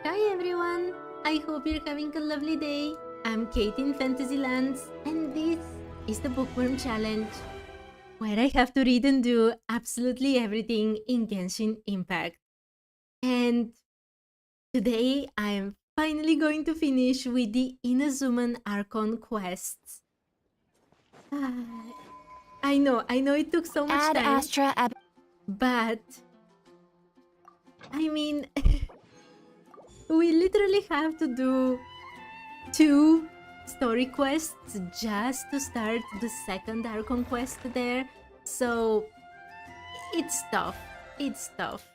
Hi everyone! I hope you're having a lovely day. I'm Kate in Fantasylands, and this is the Bookworm Challenge, where I have to read and do absolutely everything in Genshin Impact. And today I am finally going to finish with the Inazuma Archon quests. I know it took so much time, but I mean, we literally have to do 2 story quests just to start the second Archon quest there. So it's tough. It's tough.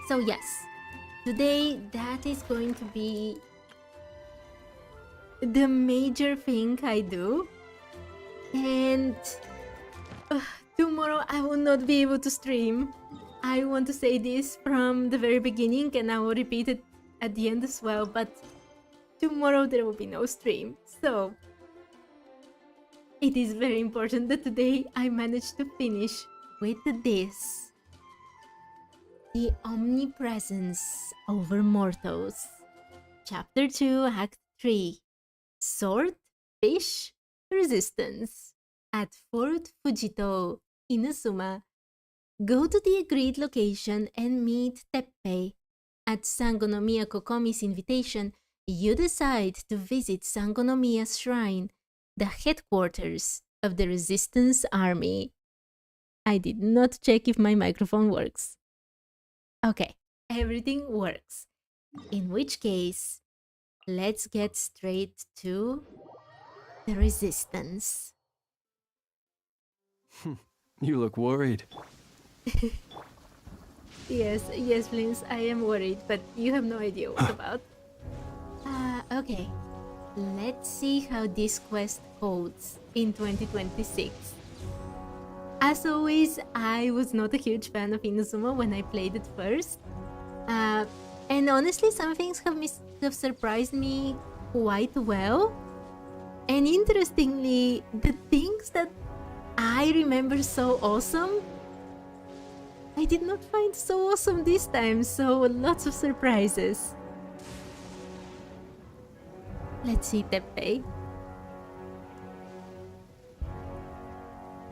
So yes, today that is going to be the major thing I do. And tomorrow I will not be able to stream. I want to say this from the very beginning, and I will repeat it at the end as well, but tomorrow there will be no stream. So it is very important that today I manage to finish with this. The Omnipresence over Mortals. Chapter 2, Act 3. Sword, Fish, Resistance. At Fort Fujito, Inazuma. Go to the agreed location and meet Teppei. At Sangonomiya Kokomi's invitation, you decide to visit Sangonomiya's shrine, the headquarters of the Resistance Army. I did not check if my microphone works. Okay, everything works. In which case, let's get straight to the Resistance. You look worried. Yes, Flins, I am worried, but you have no idea what about. Okay. Let's see how this quest holds in 2026. As always, I was not a huge fan of Inazuma when I played it first. And honestly, some things have surprised me quite well. And interestingly, the things that I remember so awesome, I did not find so awesome this time, so lots of surprises. Let's see Teppei.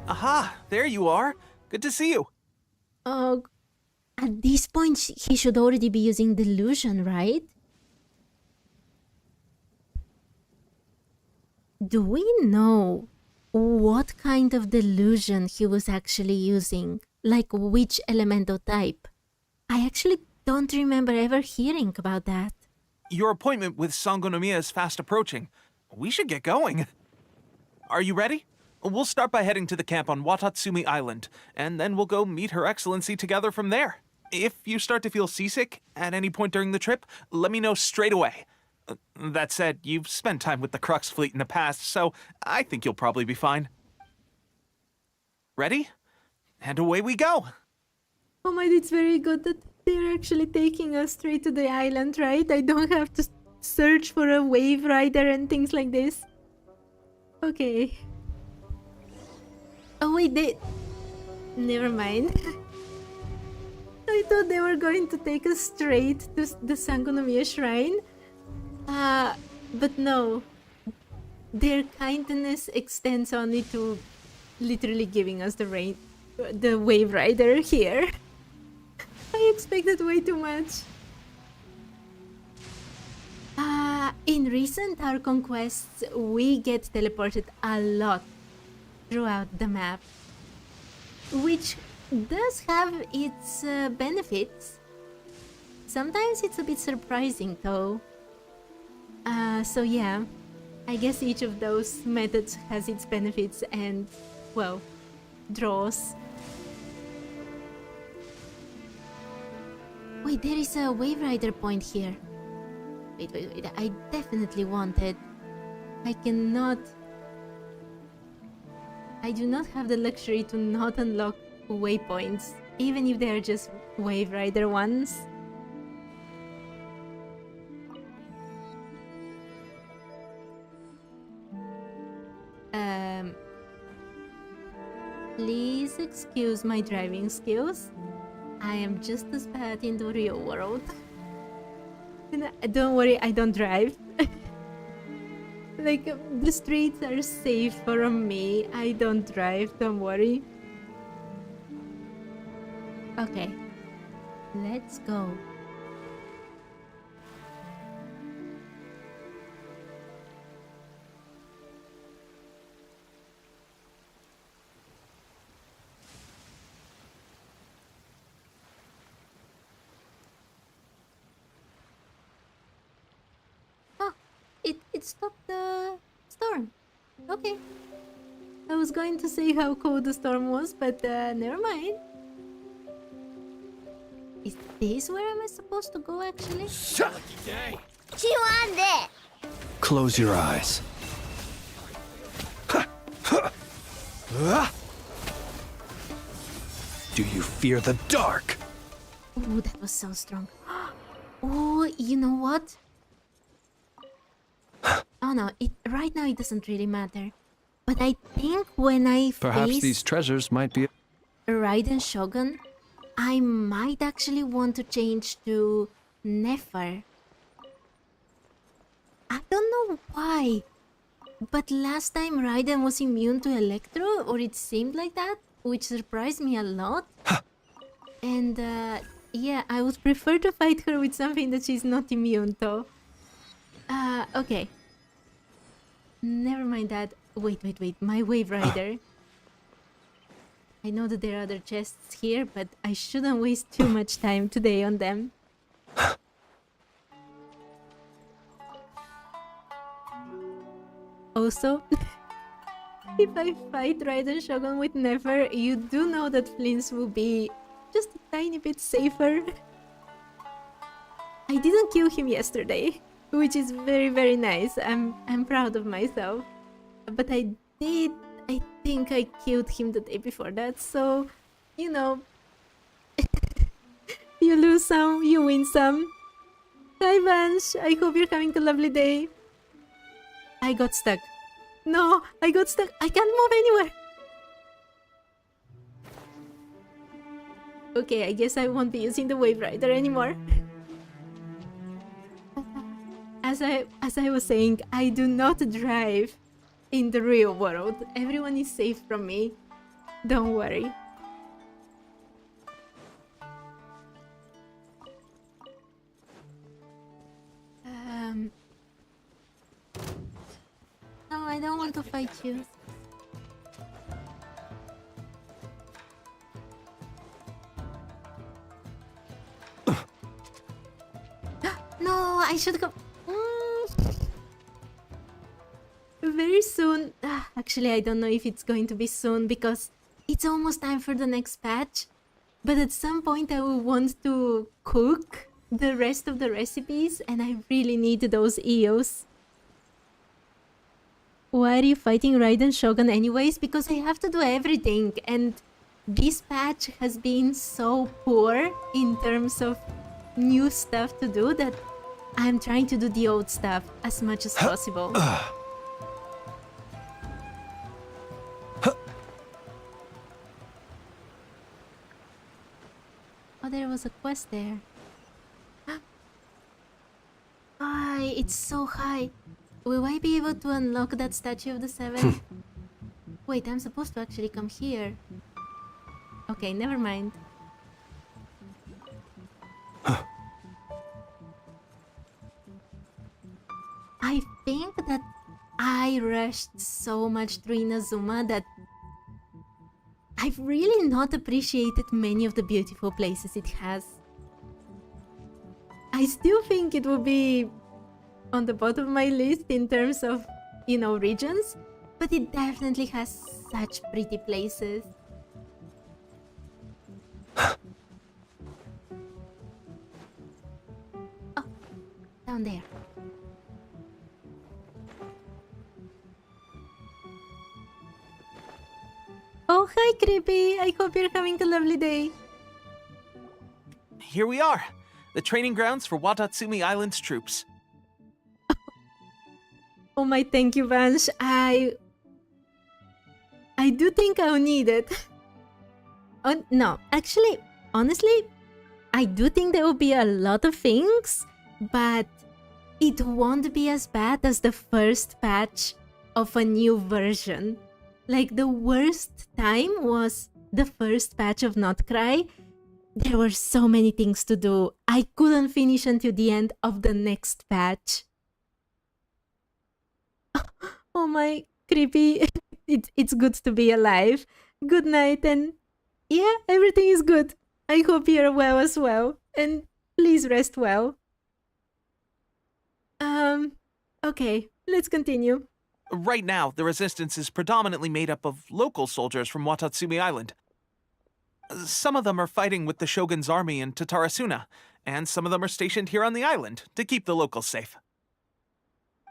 Aha! There you are! Good to see you! Oh, at this point, he should already be using delusion, right? Do we know what kind of delusion he was actually using? Like which elemental type? I actually don't remember ever hearing about that. Your appointment with Sangonomiya is fast approaching. We should get going. Are you ready? We'll start by heading to the camp on Watatsumi Island, and then we'll go meet Her Excellency together from there. If you start to feel seasick at any point during the trip, let me know straight away. That said, you've spent time with the Crux fleet in the past, so I think you'll probably be fine. Ready? And away we go! Oh my, it's very good that they're actually taking us straight to the island, right? I don't have to search for a wave rider and things like this. Okay. Oh wait, never mind. I thought they were going to take us straight to the Sangonomiya shrine. But no. Their kindness extends only to literally giving us the wave rider here. I expected way too much. In recent Archon quests, we get teleported a lot throughout the map, which does have its benefits. Sometimes it's a bit surprising though. So yeah, I guess each of those methods has its benefits and, well, draws. Wait, there is a wave rider point here. Wait, I definitely want it. I do not have the luxury to not unlock waypoints, even if they are just wave rider ones. Please excuse my driving skills. I am just as bad in the real world. And don't worry, I don't drive. Like, the streets are safe for me. I don't drive, don't worry. Okay, let's go. It stopped the storm. Okay. I was going to say how cold the storm was, but never mind. Is this where am I supposed to go actually? Close your eyes. Do you fear the dark? Oh, that was so strong. Oh, you know what? Oh no, right now it doesn't really matter. But I think when I Perhaps face these treasures might be... Raiden Shogun, I might actually want to change to Nefer. I don't know why, but last time Raiden was immune to Electro, or it seemed like that, which surprised me a lot. And yeah, I would prefer to fight her with something that she's not immune to. Okay. Never mind that. Wait, my Wave Rider. I know that there are other chests here, but I shouldn't waste too much time today on them. Also, if I fight Raiden Shogun with Nefer, you do know that Flints will be just a tiny bit safer. I didn't kill him yesterday, which is very, very nice. I'm proud of myself. But I think I killed him the day before that, so, you know, you lose some, you win some. Hi Vansh, I hope you're having a lovely day. I got stuck. No, I got stuck. I can't move anywhere. Okay, I guess I won't be using the Wave Rider anymore. As I was saying, I do not drive in the real world. Everyone is safe from me. Don't worry. No, I don't want to fight you. No, I should go. Very soon. Actually, I don't know if it's going to be soon because it's almost time for the next patch. But at some point, I will want to cook the rest of the recipes, and I really need those EOs. Why are you fighting Raiden Shogun anyways? Because I have to do everything, and this patch has been so poor in terms of new stuff to do that I'm trying to do the old stuff as much as possible. Oh, there was a quest there. It's so high. Will I be able to unlock that statue of the Seven? Wait, I'm supposed to actually come here. Okay, never mind. I think that I rushed so much through Inazuma that I've really not appreciated many of the beautiful places it has. I still think it will be on the bottom of my list in terms of, you know, regions, but it definitely has such pretty places. Oh, down there. Oh, hi, Creepy. I hope you're having a lovely day. Here we are, the training grounds for Watatsumi Island's troops. Oh my, thank you, Vansh. I do think I'll need it. No, actually, honestly, I do think there will be a lot of things, but it won't be as bad as the first patch of a new version. Like, the worst time was the first patch of Not Cry. There were so many things to do. I couldn't finish until the end of the next patch. Oh my, creepy. It's good to be alive. Good night, and yeah, everything is good. I hope you're well as well, and please rest well. Okay, let's continue. Right now, the resistance is predominantly made up of local soldiers from Watatsumi Island. Some of them are fighting with the Shogun's army in Tatarasuna, and some of them are stationed here on the island to keep the locals safe.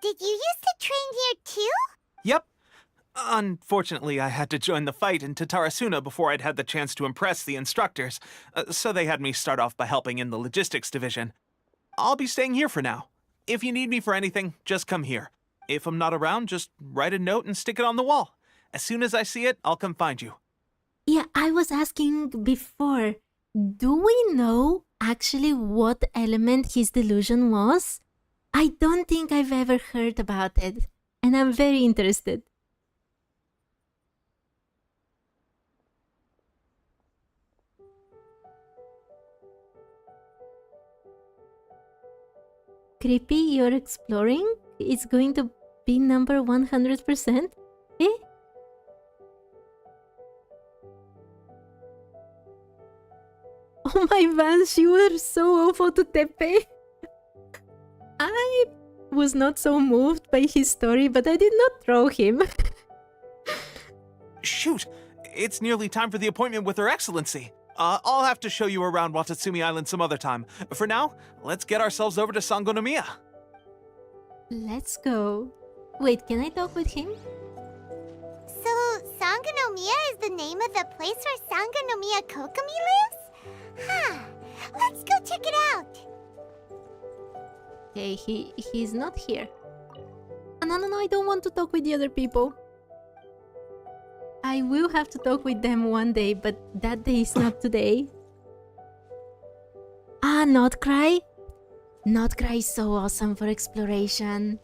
Did you used to train here too? Yep. Unfortunately, I had to join the fight in Tatarasuna before I'd had the chance to impress the instructors, so they had me start off by helping in the logistics division. I'll be staying here for now. If you need me for anything, just come here. If I'm not around, just write a note and stick it on the wall. As soon as I see it, I'll come find you. Yeah, I was asking before, do we know actually what element his delusion was? I don't think I've ever heard about it, and I'm very interested. Creepy, you're exploring? It's going to be number 100%? Eh? Oh my Vance, you were so awful to Tepe. I was not so moved by his story, but I did not throw him. Shoot! It's nearly time for the appointment with Her Excellency. I'll have to show you around Watatsumi Island some other time. For now, let's get ourselves over to Sangonomiya. Let's go. Wait, can I talk with him? So, Sangonomiya is the name of the place where Sangonomiya Kokomi lives? Huh. Let's go check it out. Okay, he's not here. No, I don't want to talk with the other people. I will have to talk with them one day, but that day is not today. Not Cry? Not Cry is so awesome for exploration.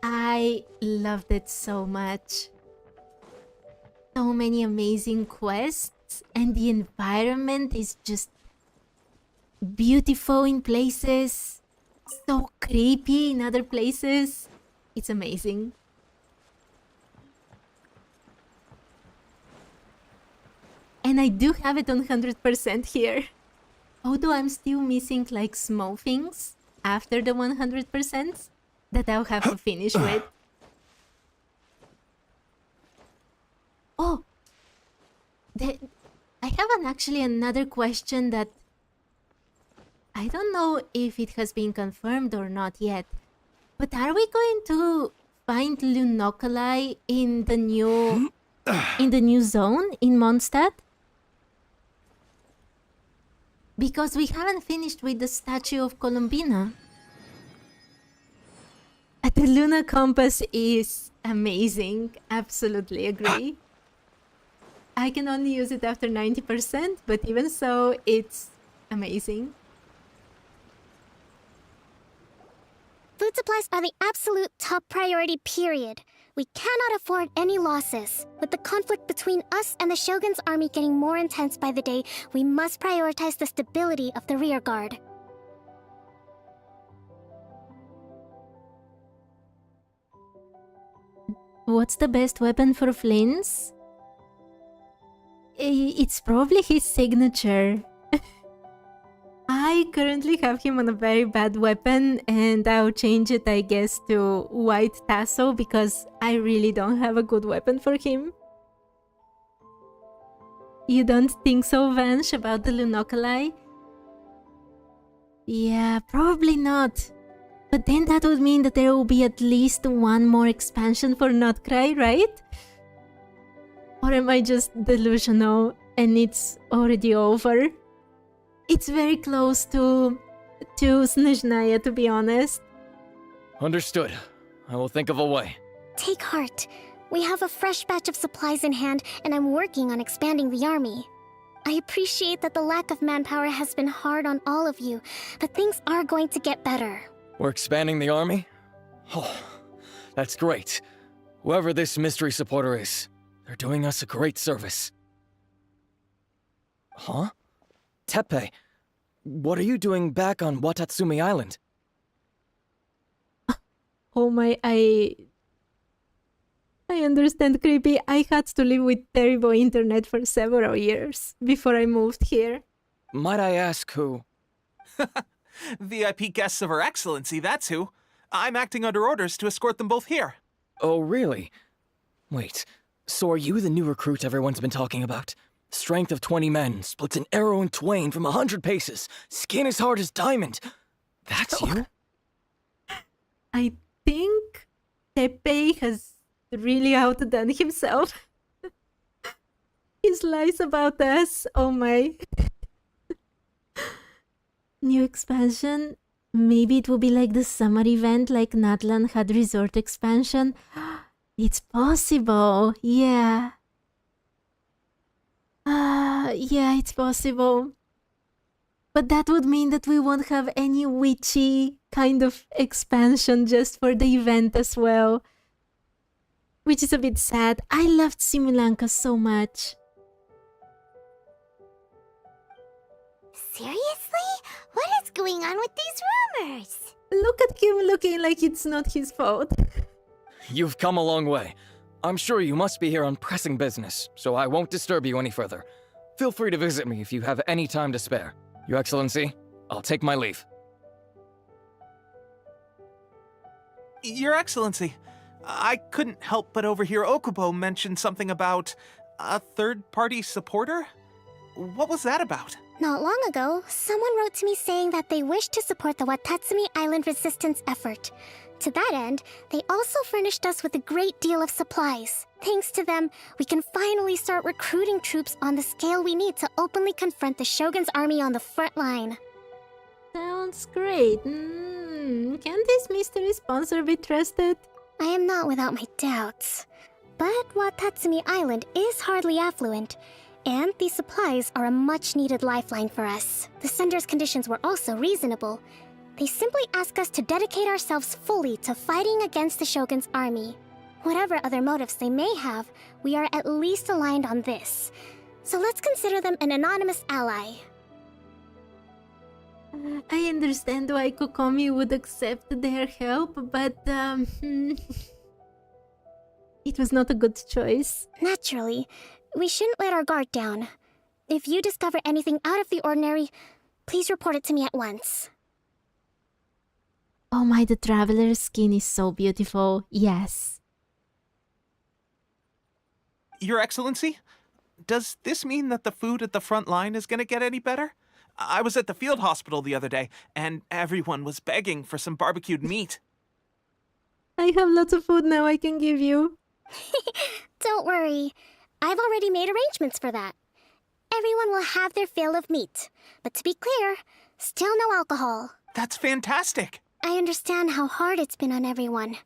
I loved it so much. So many amazing quests, and the environment is just beautiful in places, so creepy in other places. It's amazing. And I do have it on 100% here. Although I'm still missing like small things after the 100% that I'll have to finish with. Oh! I have actually another question that I don't know if it has been confirmed or not yet. But are we going to find Lunokalai in the new zone in Mondstadt? Because we haven't finished with the statue of Colombina. The Luna Compass is amazing. Absolutely agree. I can only use it after 90%, but even so, it's amazing. Food supplies are the absolute top priority, period. We cannot afford any losses. With the conflict between us and the Shogun's army getting more intense by the day, we must prioritize the stability of the rear guard. What's the best weapon for Flynn's? It's probably his signature. I currently have him on a very bad weapon, and I'll change it, I guess, to White Tassel because I really don't have a good weapon for him. You don't think so, Vansh, about the Lunokalai? Yeah, probably not. But then that would mean that there will be at least one more expansion for Notcry, right? Or am I just delusional and it's already over? It's very close to Snezhnaya, to be honest. Understood. I will think of a way. Take heart. We have a fresh batch of supplies in hand, and I'm working on expanding the army. I appreciate that the lack of manpower has been hard on all of you, but things are going to get better. We're expanding the army? Oh, that's great. Whoever this mystery supporter is, they're doing us a great service. Huh? Teppei, what are you doing back on Watatsumi Island? Oh my, I understand, creepy. I had to live with terrible internet for several years before I moved here. Might I ask who? VIP guests of Her Excellency, that's who. I'm acting under orders to escort them both here. Oh, really? Wait, so are you the new recruit everyone's been talking about? Strength of 20 men, splits an arrow in twain from 100 paces, skin as hard as diamond. That's you? I think Teppei has really outdone himself. His lies about us, oh my. New expansion? Maybe it will be like the summer event like Natlan had resort expansion. It's possible, yeah. Yeah, it's possible. But that would mean that we won't have any witchy kind of expansion just for the event as well. Which is a bit sad. I loved Simulanka so much. Seriously? What is going on with these rumors? Look at him looking like it's not his fault. You've come a long way. I'm sure you must be here on pressing business, so I won't disturb you any further. Feel free to visit me if you have any time to spare. Your Excellency, I'll take my leave. Your Excellency, I couldn't help but overhear Okubo mention something about a third-party supporter? What was that about? Not long ago, someone wrote to me saying that they wish to support the Watatsumi Island resistance effort. To that end, they also furnished us with a great deal of supplies. Thanks to them, we can finally start recruiting troops on the scale we need to openly confront the Shogun's army on the front line. Sounds great. Can this mystery sponsor be trusted? I am not without my doubts. But Watatsumi Island is hardly affluent, and these supplies are a much-needed lifeline for us. The sender's conditions were also reasonable. They simply ask us to dedicate ourselves fully to fighting against the Shogun's army. Whatever other motives they may have, we are at least aligned on this. So let's consider them an anonymous ally. I understand why Kokomi would accept their help, but it was not a good choice. Naturally, we shouldn't let our guard down. If you discover anything out of the ordinary, please report it to me at once. Oh my, the traveler's skin is so beautiful. Yes. Your Excellency, does this mean that the food at the front line is gonna get any better? I was at the field hospital the other day, and everyone was begging for some barbecued meat. I have lots of food now I can give you. Don't worry. I've already made arrangements for that. Everyone will have their fill of meat. But to be clear, still no alcohol. That's fantastic! I understand how hard it's been on everyone.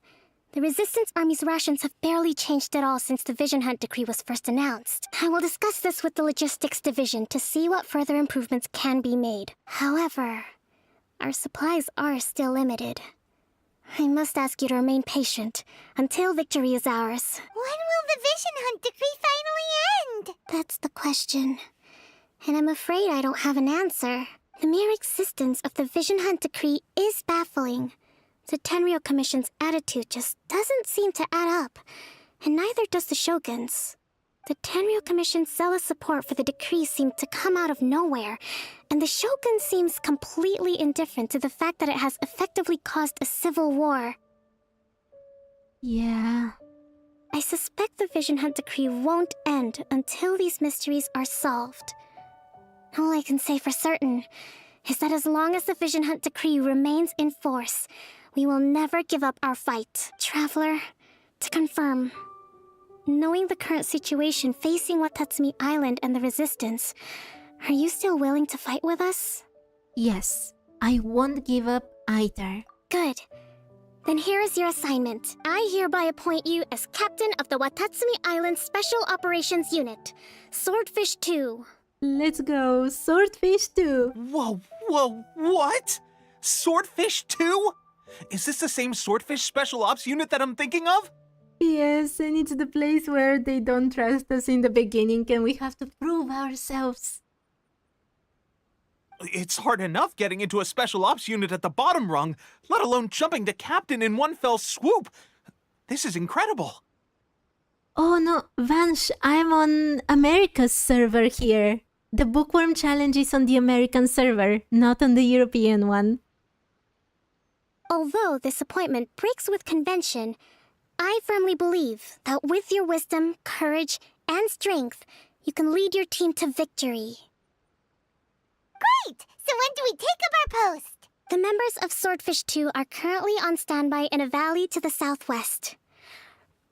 The Resistance Army's rations have barely changed at all since the Vision Hunt decree was first announced. I will discuss this with the Logistics Division to see what further improvements can be made. However, our supplies are still limited. I must ask you to remain patient until victory is ours. When will the Vision Hunt decree finally end? That's the question. And I'm afraid I don't have an answer. The mere existence of the Vision Hunt decree is baffling. The Tenryou Commission's attitude just doesn't seem to add up, and neither does the Shogun's. The Tenryou Commission's zealous support for the decree seemed to come out of nowhere, and the Shogun seems completely indifferent to the fact that it has effectively caused a civil war. Yeah. I suspect the Vision Hunt decree won't end until these mysteries are solved. All I can say for certain is that as long as the Vision Hunt decree remains in force, we will never give up our fight. Traveler, to confirm, knowing the current situation facing Watatsumi Island and the Resistance, are you still willing to fight with us? Yes, I won't give up either. Good. Then here is your assignment. I hereby appoint you as captain of the Watatsumi Island Special Operations Unit, Swordfish 2. Let's go. Swordfish 2. Whoa, what? Swordfish 2? Is this the same Swordfish Special Ops unit that I'm thinking of? Yes, and it's the place where they don't trust us in the beginning and we have to prove ourselves. It's hard enough getting into a Special Ops unit at the bottom rung, let alone jumping to Captain in one fell swoop. This is incredible. Oh no, Vansh, I'm on America's server here. The Bookworm Challenge is on the American server, not on the European one. Although this appointment breaks with convention, I firmly believe that with your wisdom, courage, and strength, you can lead your team to victory. Great! So when do we take up our post? The members of Swordfish 2 are currently on standby in a valley to the southwest.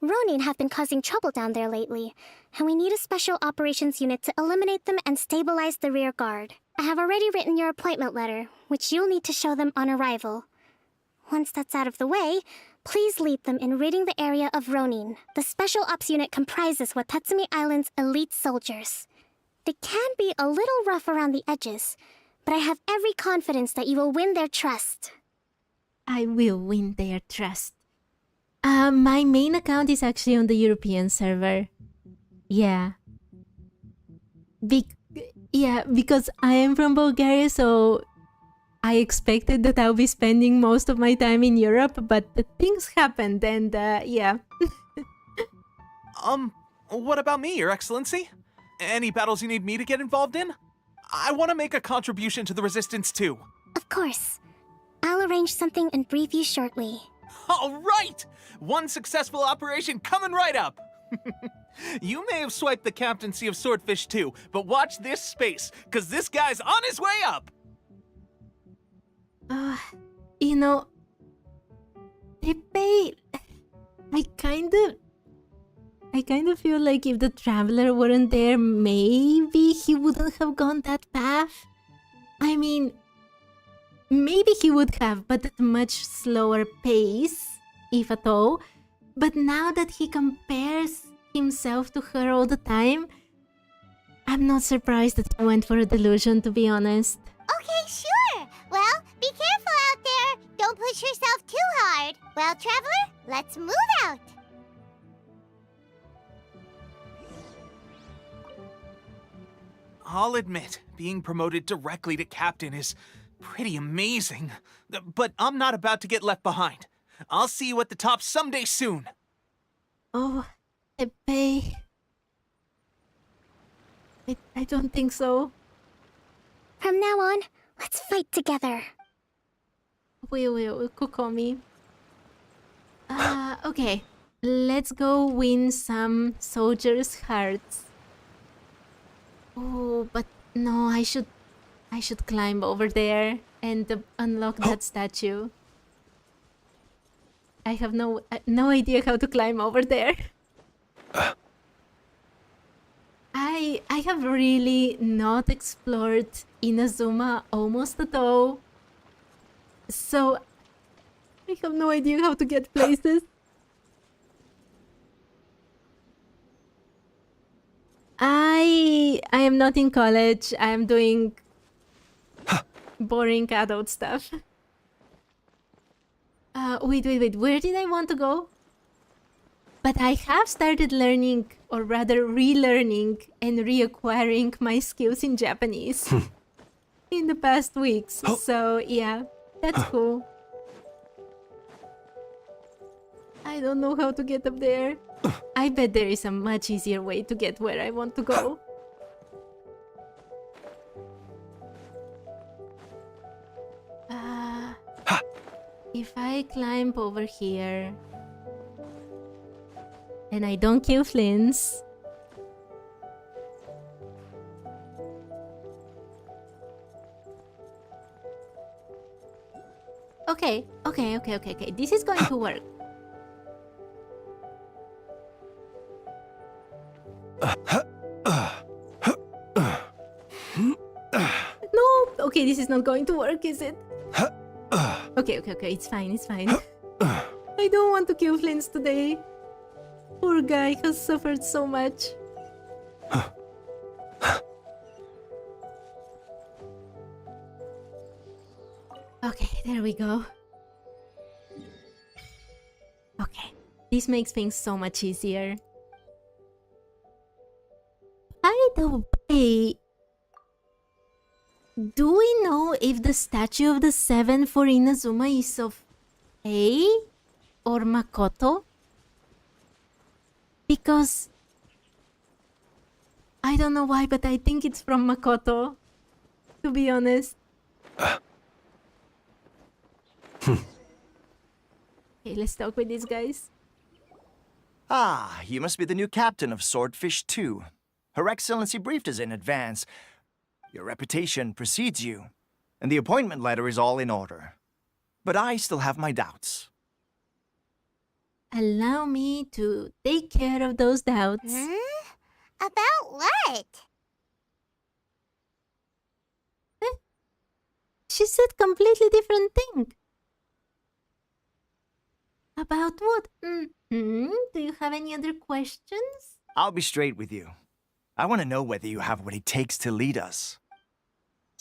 Ronin have been causing trouble down there lately, and we need a special operations unit to eliminate them and stabilize the rear guard. I have already written your appointment letter, which you'll need to show them on arrival. Once that's out of the way, please lead them in ridding the area of Ronin. The special ops unit comprises Watatsumi Island's elite soldiers. They can be a little rough around the edges, but I have every confidence that you will win their trust. I will win their trust. My main account is actually on the European server. Yeah. Because I am from Bulgaria, so I expected that I'll be spending most of my time in Europe, but things happened and yeah. What about me, Your Excellency? Any battles you need me to get involved in? I want to make a contribution to the Resistance too. Of course. I'll arrange something and brief you shortly. All right! One successful operation coming right up! You may have swiped the captaincy of Swordfish 2, but watch this space, because this guy's on his way up! You know, Tepe, I kind of feel like if the Traveler weren't there, maybe he wouldn't have gone that path. I mean, maybe he would have, but at a much slower pace, if at all. But now that he compares himself to her all the time, I'm not surprised that he went for a delusion, to be honest. Okay, sure. Well, be careful out there. Don't push yourself too hard. Well, Traveler, let's move out. I'll admit, being promoted directly to captain is pretty amazing. But I'm not about to get left behind. I'll see you at the top someday soon. Oh, Tepe. I don't think so. From now on, let's fight together. Will Kokomi. Okay. Let's go win some soldiers' hearts. Oh, but no, I should climb over there and unlock that statue. I have no idea how to climb over there. I have really not explored Inazuma almost at all. So I have no idea how to get places. I am not in college. I am doing boring adult stuff. Wait. Where did I want to go? But I have started learning, or rather relearning and reacquiring my skills in Japanese in the past weeks. So yeah, that's cool. I don't know how to get up there. I bet there is a much easier way to get where I want to go. If I climb over here and I don't kill Flints, okay. This is going to work. No! Okay, this is not going to work, is it? Okay, it's fine. I don't want to kill Flints today. Poor guy has suffered so much. Okay, there we go. Okay, this makes things so much easier. By the way, do we know if the statue of the seven for Inazuma is of Ei or Makoto? Because I don't know why, but I think it's from Makoto, to be honest. Okay, let's talk with these guys. Ah, you must be the new captain of Swordfish 2. Her Excellency briefed us in advance. Your reputation precedes you, and the appointment letter is all in order. But I still have my doubts. Allow me to take care of those doubts. Huh? About what? She said completely different thing. About what? Do you have any other questions? I'll be straight with you. I want to know whether you have what it takes to lead us.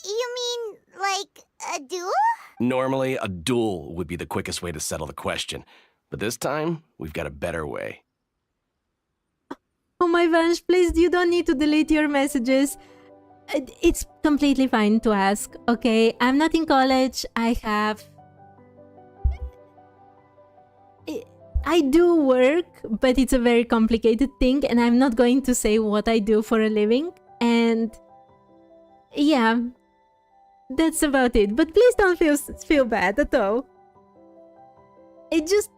You mean, like, a duel? Normally, a duel would be the quickest way to settle the question. But this time, we've got a better way. Oh my Vange, please, you don't need to delete your messages. It's completely fine to ask, okay? I'm not in college. I do work, but it's a very complicated thing, and I'm not going to say what I do for a living. And yeah, that's about it. But please don't feel bad at all. It just,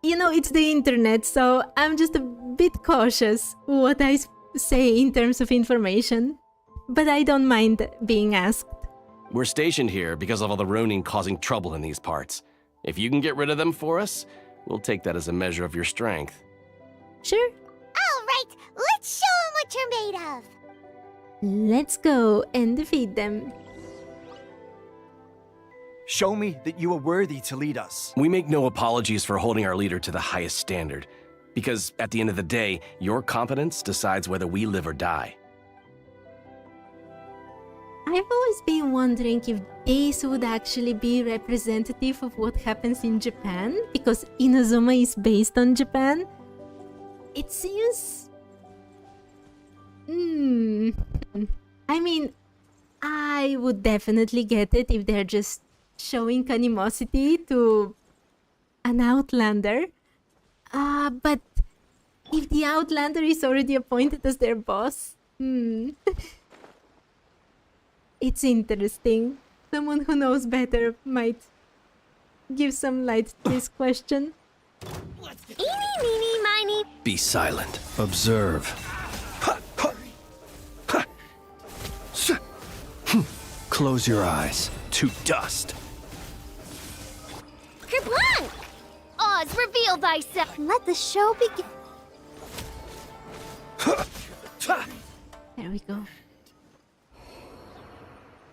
you know, it's the internet, so I'm just a bit cautious what I say in terms of information. But I don't mind being asked. We're stationed here because of all the Ronin causing trouble in these parts. If you can get rid of them for us, we'll take that as a measure of your strength. Sure. All right, let's show 'em what you're made of. Let's go and defeat them. Show me that you are worthy to lead us. We make no apologies for holding our leader to the highest standard, because at the end of the day, your competence decides whether we live or die. I've always been wondering if this would actually be representative of what happens in Japan, because Inazuma is based on Japan. It seems... I mean, I would definitely get it if they're just showing animosity to an Outlander. But if the Outlander is already appointed as their boss... It's interesting. Someone who knows better might give some light to this question. Eeny, meeny, miny. Be silent. Observe. Close your eyes. To dust. Kerplunk! Oz, reveal thyself. Let the show begin. There we go.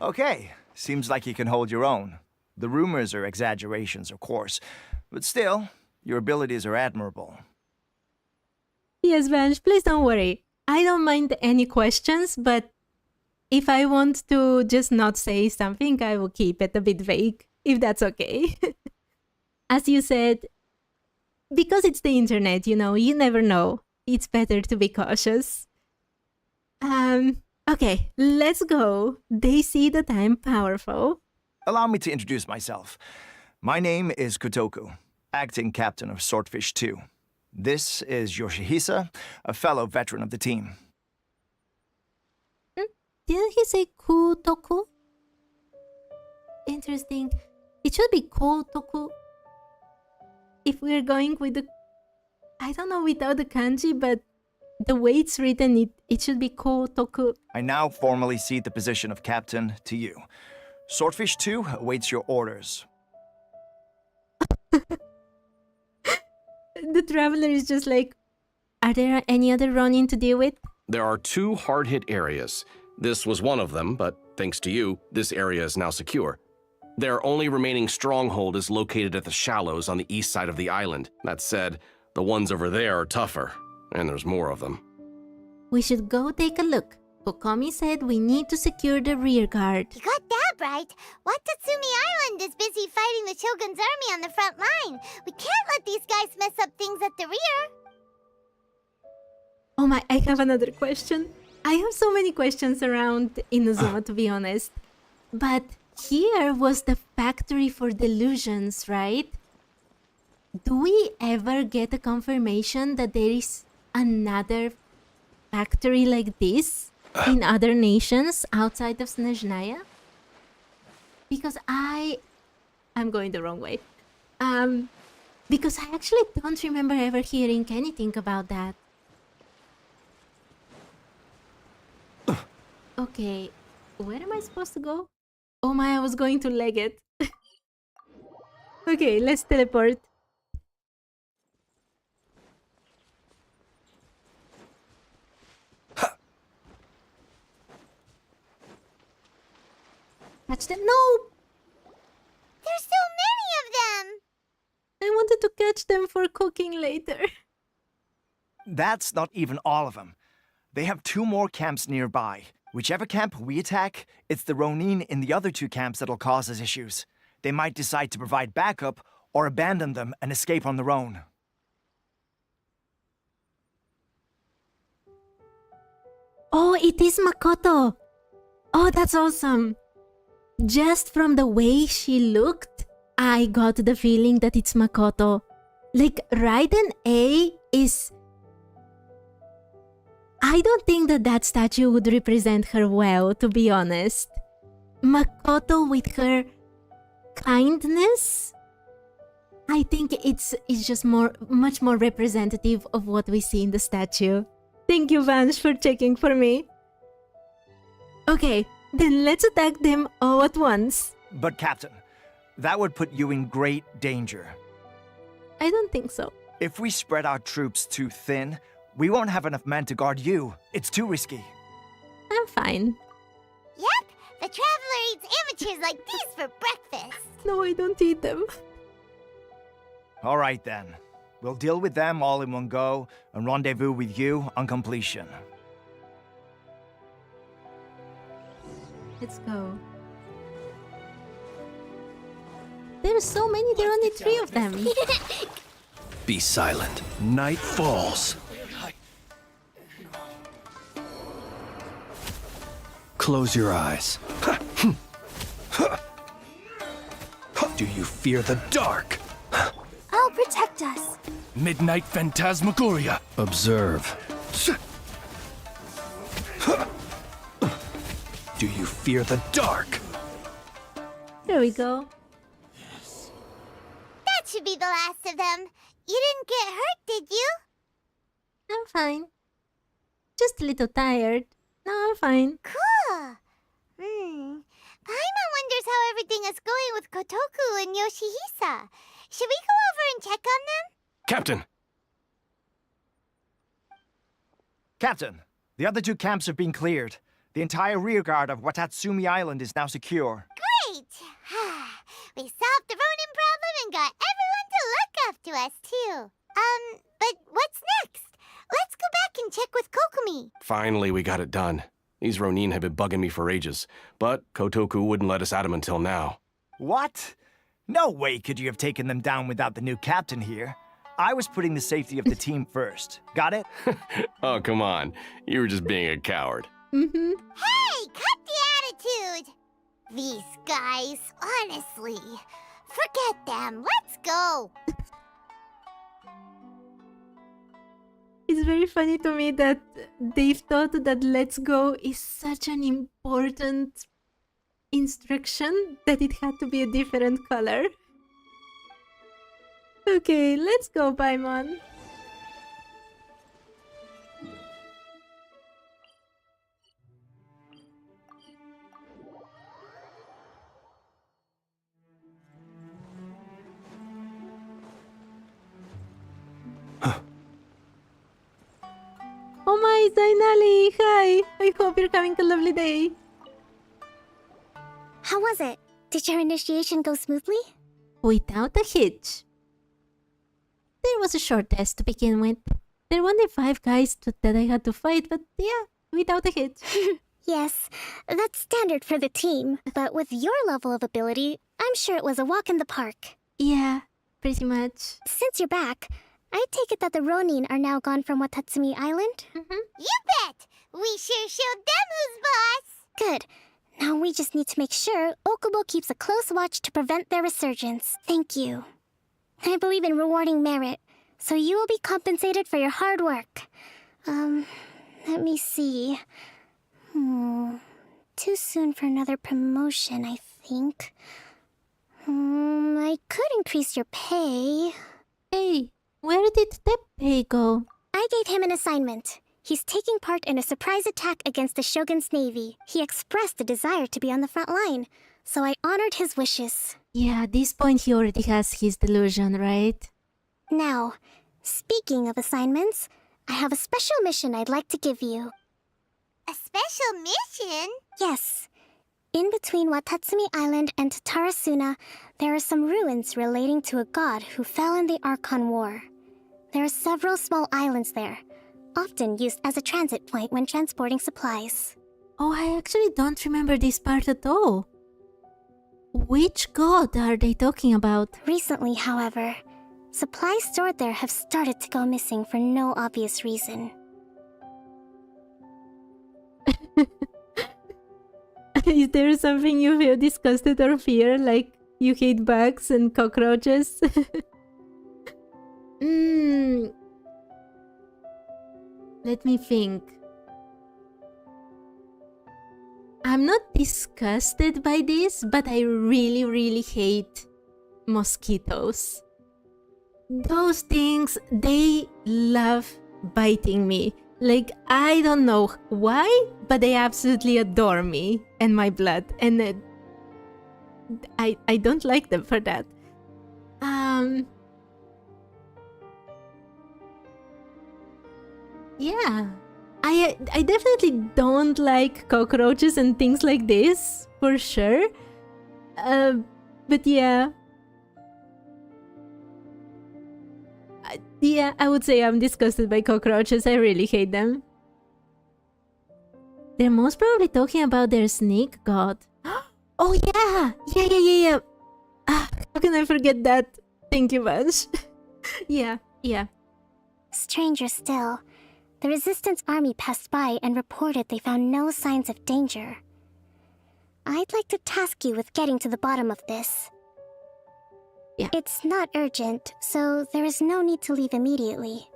Okay, seems like you can hold your own. The rumors are exaggerations, of course, but still, your abilities are admirable. Yes, Vange, please don't worry. I don't mind any questions, but if I want to just not say something, I will keep it a bit vague, if that's okay. As you said, because it's the internet, you know, you never know. It's better to be cautious. Okay, let's go. They see that I'm powerful. Allow me to introduce myself. My name is Kotoku, acting captain of Swordfish 2. This is Yoshihisa, a fellow veteran of the team. Didn't he say Kutoku? Interesting. It should be Kotoku. If we're going with the... I don't know without the kanji, but the way it's written, it should be Kotoku. I now formally cede the position of captain to you. Swordfish 2 awaits your orders. The traveler is just like, are there any other Ronin to deal with? There are 2 hard-hit areas. This was one of them, but thanks to you, this area is now secure. Their only remaining stronghold is located at the shallows on the east side of the island. That said, the ones over there are tougher, and there's more of them. We should go take a look. Kokomi said we need to secure the rear guard. You got that right. Watatsumi Island is busy fighting the Shogun's army on the front line. We can't let these guys mess up things at the rear. Oh my, I have another question. I have so many questions around Inazuma, to be honest. But here was the factory for delusions, right? Do we ever get a confirmation that there is another factory like this in other nations outside of Snezhnaya? Because I'm going the wrong way. Because I actually don't remember ever hearing anything about that. Okay, where am I supposed to go? Oh my, I was going to leg it. Okay, let's teleport. Catch them? No! There's so many of them. I wanted to catch them for cooking later. That's not even all of them. They have 2 more camps nearby. Whichever camp we attack, it's the Ronin in the other 2 camps that'll cause us issues. They might decide to provide backup or abandon them and escape on their own. Oh, it is Makoto! Oh, that's awesome! Just from the way she looked, I got the feeling that it's Makoto. Like, Raiden A is... I don't think that statue would represent her well, to be honest. Makoto with her kindness, I think it's just much more representative of what we see in the statue. Thank you, Vansh, for checking for me. Okay, then let's attack them all at once. But Captain, that would put you in great danger. I don't think so. If we spread our troops too thin, we won't have enough men to guard you. It's too risky. I'm fine. Yep, the Traveler eats amateurs like these for breakfast. No, I don't eat them. All right then. We'll deal with them all in one go and rendezvous with you on completion. Let's go. There are so many, there are only 3 of them. Be silent. Night falls. Close your eyes. Do you fear the dark? I'll protect us. Midnight phantasmagoria. Observe. Do you fear the dark? There we go. That should be the last of them. You didn't get hurt, did you? I'm fine. Just a little tired. No, I'm fine. Cool. Paimon wonders how everything is going with Kotoku and Yoshihisa. Should we go over and check on them? Captain! Captain, the other 2 camps have been cleared. The entire rearguard of Watatsumi Island is now secure. Great! We solved the Ronin problem and got everyone to look up to us, too. But what's next? Let's go back and check with Kokomi. Finally, we got it done. These Ronin have been bugging me for ages, but Kotoku wouldn't let us at him until now. What? No way could you have taken them down without the new captain here. I was putting the safety of the team first. Got it? Oh, come on. You were just being a coward. Mm-hmm. Hey, cut the attitude! These guys, honestly. Forget them. Let's go. It's very funny to me that they've thought that let's go is such an important instruction that it had to be a different color. Okay, let's go, Paimon. Oh my, Zainali! Hi! I hope you're having a lovely day. How was it? Did your initiation go smoothly? Without a hitch. There was a short test to begin with. There were only 5 guys that I had to fight, but yeah, without a hitch. Yes, that's standard for the team, but with your level of ability, I'm sure it was a walk in the park. Yeah, pretty much. Since you're back, I take it that the Ronin are now gone from Watatsumi Island? You bet! We sure showed them who's boss! Good. Now we just need to make sure Okubo keeps a close watch to prevent their resurgence. Thank you. I believe in rewarding merit, so you will be compensated for your hard work. Let me see. Too soon for another promotion, I think. I could increase your pay. Hey, where did Teppei go? I gave him an assignment. He's taking part in a surprise attack against the Shogun's navy. He expressed a desire to be on the front line, so I honored his wishes. Yeah, at this point he already has his delusion, right? Now, speaking of assignments, I have a special mission I'd like to give you. A special mission? Yes. In between Watatsumi Island and Tatarasuna, there are some ruins relating to a god who fell in the Archon War. There are several small islands there, often used as a transit point when transporting supplies. Oh, I actually don't remember this part at all. Which god are they talking about? Recently, however, supplies stored there have started to go missing for no obvious reason. Is there something you feel disgusted or fear, like you hate bugs and cockroaches? Let me think. I'm not disgusted by this, but I really hate mosquitoes. Those things, they love biting me. Like, I don't know why, but they absolutely adore me and my blood. And I don't like them for that. Yeah. I definitely don't like cockroaches and things like this, for sure. But yeah. Yeah, I would say I'm disgusted by cockroaches. I really hate them. They're most probably talking about their snake god. Oh yeah! Yeah. How can I forget that? Thank you much. Yeah. Stranger still, the Resistance army passed by and reported they found no signs of danger. I'd like to task you with getting to the bottom of this. Yeah. It's not urgent, so there is no need to leave immediately.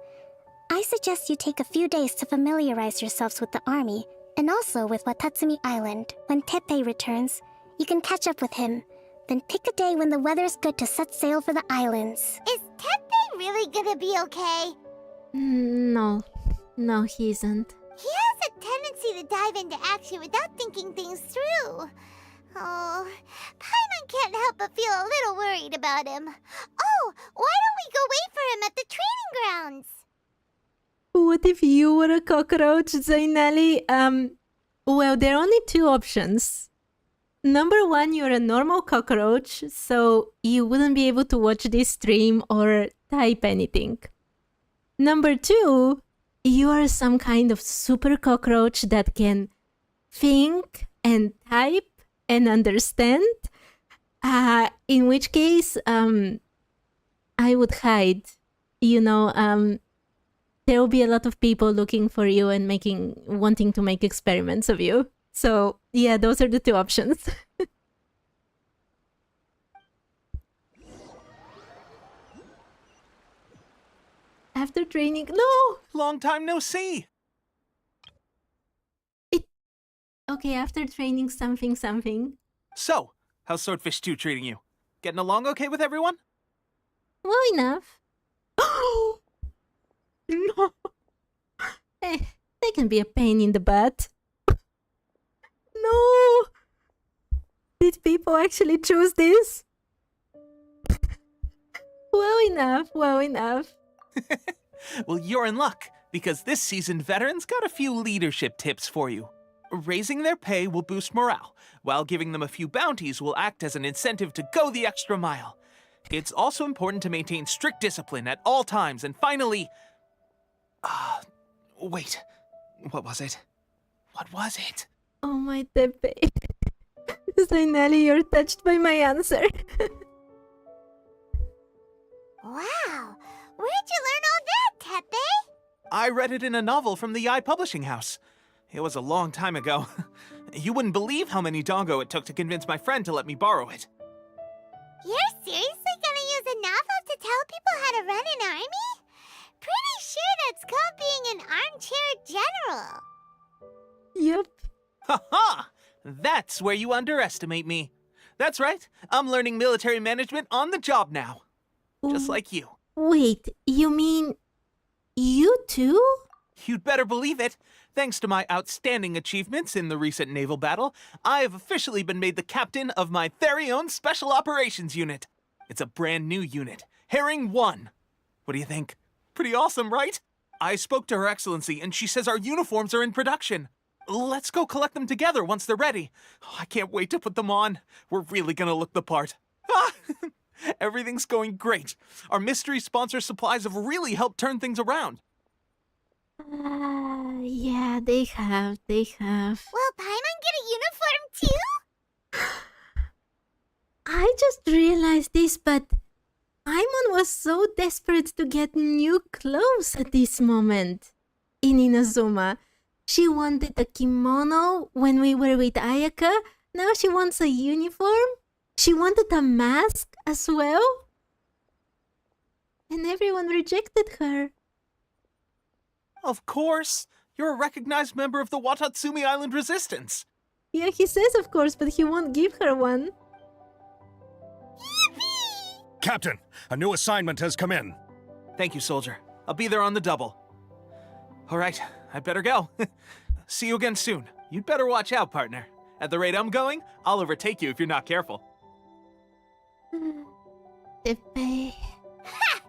I suggest you take a few days to familiarize yourselves with the army, and also with Watatsumi Island. When Teppei returns, you can catch up with him. Then pick a day when the weather's good to set sail for the islands. Is Teppei really gonna be okay? No, he isn't. He has a tendency to dive into action without thinking things through. Oh, Paimon can't help but feel a little worried about him. Oh, why don't we go wait for him at the training grounds? What if you were a cockroach, Zainali? Well, there are only two options. Number one, you're a normal cockroach, so you wouldn't be able to watch this stream or type anything. Number two, you are some kind of super cockroach that can think and type and understand, in which case, I would hide. You know, there will be a lot of people looking for you and wanting to make experiments of you. So, yeah, those are the two options. After training, no! Long time no see. Okay, after training something. So, how's Swordfish 2 treating you? Getting along okay with everyone? Well enough. No. They can be a pain in the butt. No! Did people actually choose this? Well enough. Well, you're in luck, because this seasoned veteran's got a few leadership tips for you. Raising their pay will boost morale, while giving them a few bounties will act as an incentive to go the extra mile. It's also important to maintain strict discipline at all times, and finally... wait, what was it? What was it? Oh my Tepe. Zainali, you're touched by my answer. Wow! Where'd you learn all that, Tepe? I read it in a novel from the Liyue Publishing House. It was a long time ago. You wouldn't believe how many dongo it took to convince my friend to let me borrow it. You're seriously gonna use a novel to tell people how to run an army? Pretty sure that's called being an armchair general. Yep. Ha ha! That's where you underestimate me. That's right. I'm learning military management on the job now. Just like you. Wait, you mean you too? You'd better believe it. Thanks to my outstanding achievements in the recent naval battle, I have officially been made the captain of my very own Special Operations Unit. It's a brand new unit, Herring 1. What do you think? Pretty awesome, right? I spoke to Her Excellency, and she says our uniforms are in production. Let's go collect them together once they're ready. I can't wait to put them on. We're really gonna look the part. Everything's going great. Our mystery sponsor supplies have really helped turn things around. Yeah, they have. Will Paimon get a uniform too? I just realized this, but Paimon was so desperate to get new clothes at this moment. In Inazuma, she wanted a kimono when we were with Ayaka. Now she wants a uniform. She wanted a mask as well. And everyone rejected her. Of course. You're a recognized member of the Watatsumi Island Resistance. Yeah, he says of course, but he won't give her one. Captain, a new assignment has come in. Thank you, soldier. I'll be there on the double. All right, I'd better go. See you again soon. You'd better watch out, partner. At the rate I'm going, I'll overtake you if you're not careful. Tepe. Ha!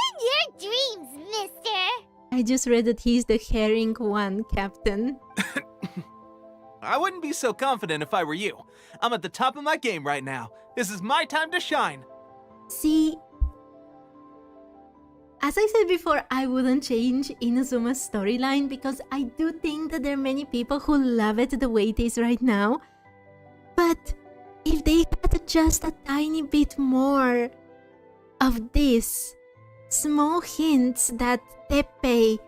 In your dreams, mister! I just read that he's the Herring 1 captain. I wouldn't be so confident if I were you. I'm at the top of my game right now. This is my time to shine. See, as I said before, I wouldn't change Inazuma's storyline because I do think that there are many people who love it the way it is right now. But if they had just a tiny bit more of this, small hints that Tepe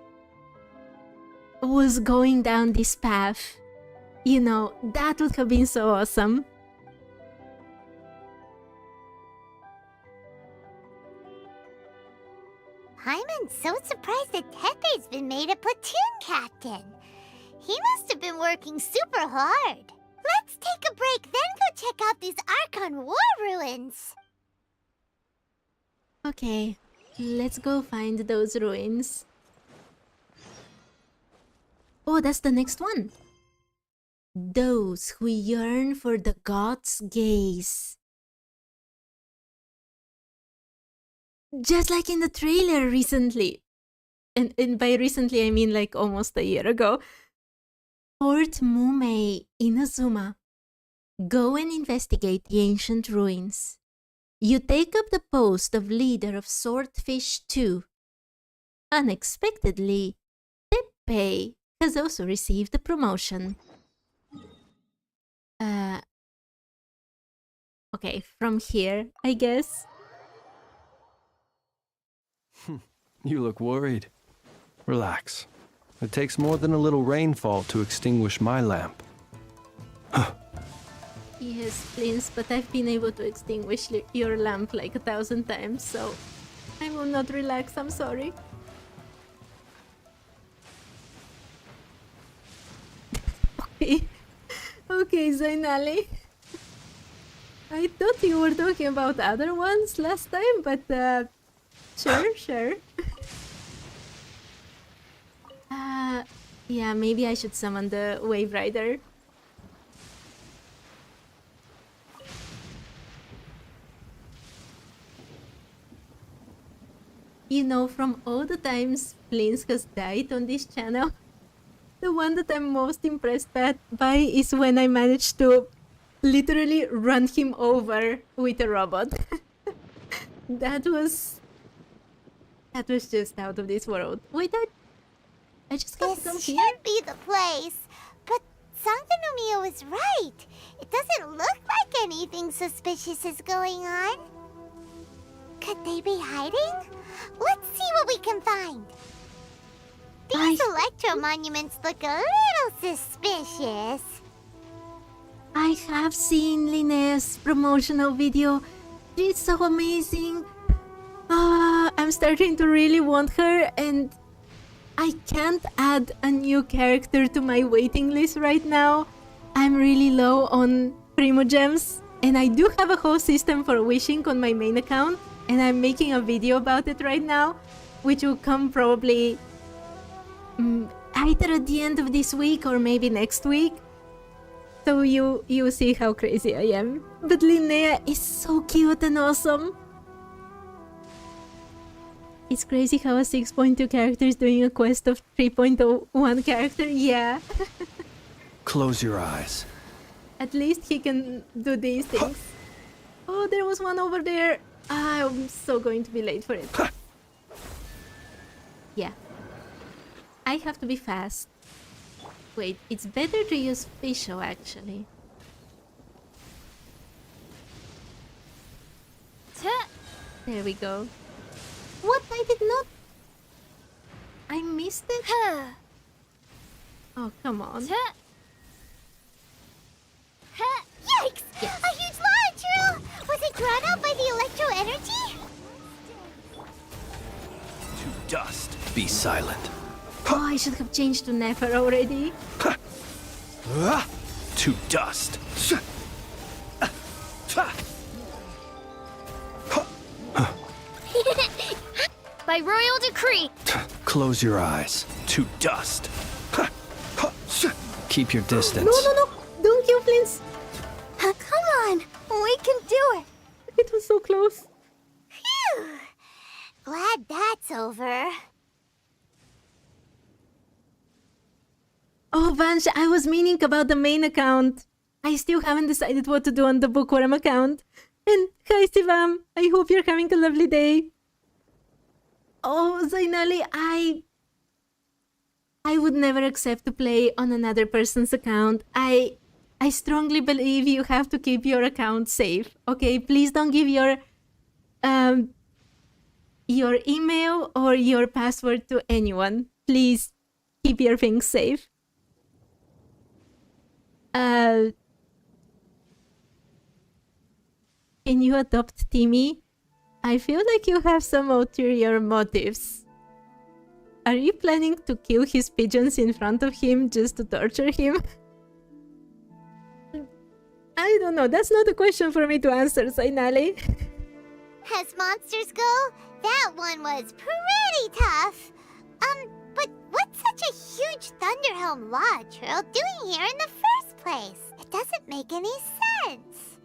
was going down this path, you know, that would have been so awesome. Paimon's so surprised that Tepe's been made a platoon captain. He must have been working super hard. Let's take a break, then go check out these Archon war ruins. Okay, let's go find those ruins. Oh, that's the next one. Those who yearn for the gods' gaze. Just like in the trailer recently. And by recently, I mean like almost a year ago. Fort Mumei, Inazuma. Go and investigate the ancient ruins. You take up the post of leader of Swordfish 2. Unexpectedly, Tepe has also received a promotion. Okay, from here, I guess. You look worried. Relax. It takes more than a little rainfall to extinguish my lamp. Yes, Prince, but I've been able to extinguish your lamp like 1,000 times, so I will not relax, I'm sorry. Okay, Zainali. I thought you were talking about other ones last time, but sure. Yeah, maybe I should summon the Wave Rider. You know, from all the times Plinsk has died on this channel, the one that I'm most impressed by is when I managed to literally run him over with a robot. That was just out of this world. Wait, I just can't come This here. should be the place. But Sangonomiya was right. It doesn't look like anything suspicious is going on. Could they be hiding? Let's see what we can find. These electro monuments look a little suspicious. I have seen Linnea's promotional video. She's so amazing. I'm starting to really want her, and I can't add a new character to my waiting list right now. I'm really low on Primogems, and I do have a whole system for wishing on my main account, and I'm making a video about it right now, which will come probably either at the end of this week or maybe next week. So you see how crazy I am. But Linnea is so cute and awesome. It's crazy how a 6.2 character is doing a quest of 3.01 character. Yeah. Close your eyes. At least he can do these things. Oh, there was one over there. I'm so going to be late for it. Yeah. I have to be fast. Wait, it's better to use Fisho actually. There we go. What? I did not... I missed it? Oh, come on. Yikes! A huge launch, Cheryl! Was it drawn out by the electro energy? To dust. Be silent. Oh, I should have changed to Nefer already. To dust. By royal decree. Close your eyes. To dust. Keep your distance. No. Don't kill Flint's. Come on! We can do it! It was so close. Phew! Glad that's over. Oh, Vansh, I was meaning about the main account. I still haven't decided what to do on the Bookworm account. And hi, Sivam. I hope you're having a lovely day. Oh, Zainali, I would never accept to play on another person's account. I strongly believe you have to keep your account safe. Okay, please don't give your email or your password to anyone. Please keep your things safe. Can you adopt Timmy? I feel like you have some ulterior motives. Are you planning to kill his pigeons in front of him just to torture him? I don't know. That's not a question for me to answer, Zainali. As monsters go, that one was pretty tough. But what's such a huge Thunderhelm Lodge Earl doing here in the first place? It doesn't make any sense.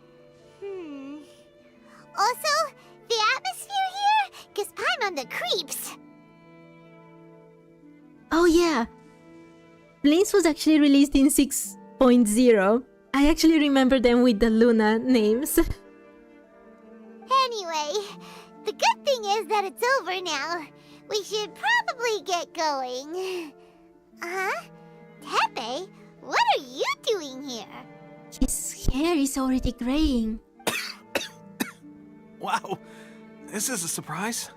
Also, the atmosphere here gives Paimon the creeps. Oh yeah. Blaze was actually released in 6.0. I actually remember them with the Luna names. Anyway, the good thing is that it's over now. We should probably get going. Tepe, what are you doing here? His hair is already graying. Wow, this is a surprise.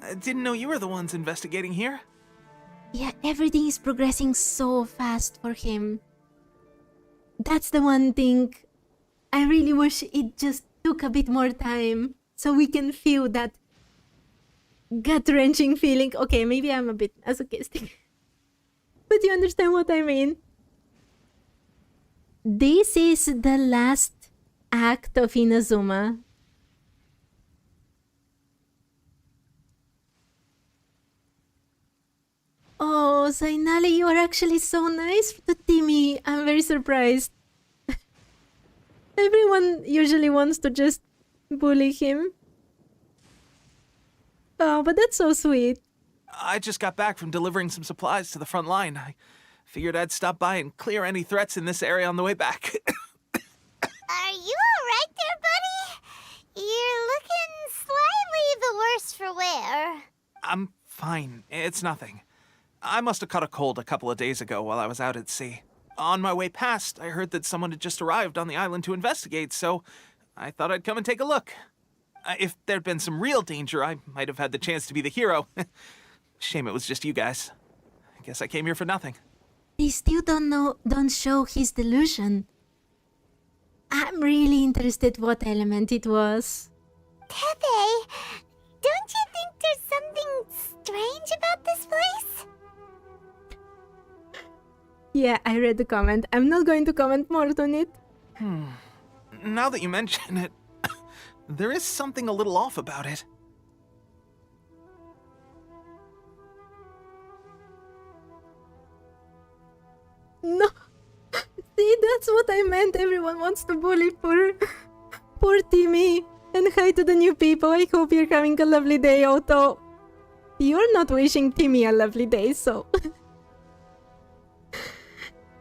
I didn't know you were the ones investigating here. Yeah, everything is progressing so fast for him. That's the one thing. I really wish it just took a bit more time so we can feel that gut-wrenching feeling. Okay, maybe I'm a bit masochistic. But you understand what I mean. This is the last act of Inazuma. Oh, Zainali, you are actually so nice to Timmy. I'm very surprised. Everyone usually wants to just bully him. Oh, but that's so sweet. I just got back from delivering some supplies to the front line. I figured I'd stop by and clear any threats in this area on the way back. Are you alright there, buddy? You're looking slightly the worse for wear. I'm fine. It's nothing. I must have caught a cold a couple of days ago while I was out at sea. On my way past, I heard that someone had just arrived on the island to investigate, so I thought I'd come and take a look. If there'd been some real danger, I might have had the chance to be the hero. Shame it was just you guys. I guess I came here for nothing. They still don't show his delusion. I'm really interested what element it was. Tepe, don't you think there's something strange about this place? Yeah, I read the comment. I'm not going to comment more on it. Now that you mention it, there is something a little off about it. No. See, that's what I meant. Everyone wants to bully poor Timmy. And hi to the new people. I hope you're having a lovely day, although you're not wishing Timmy a lovely day, so...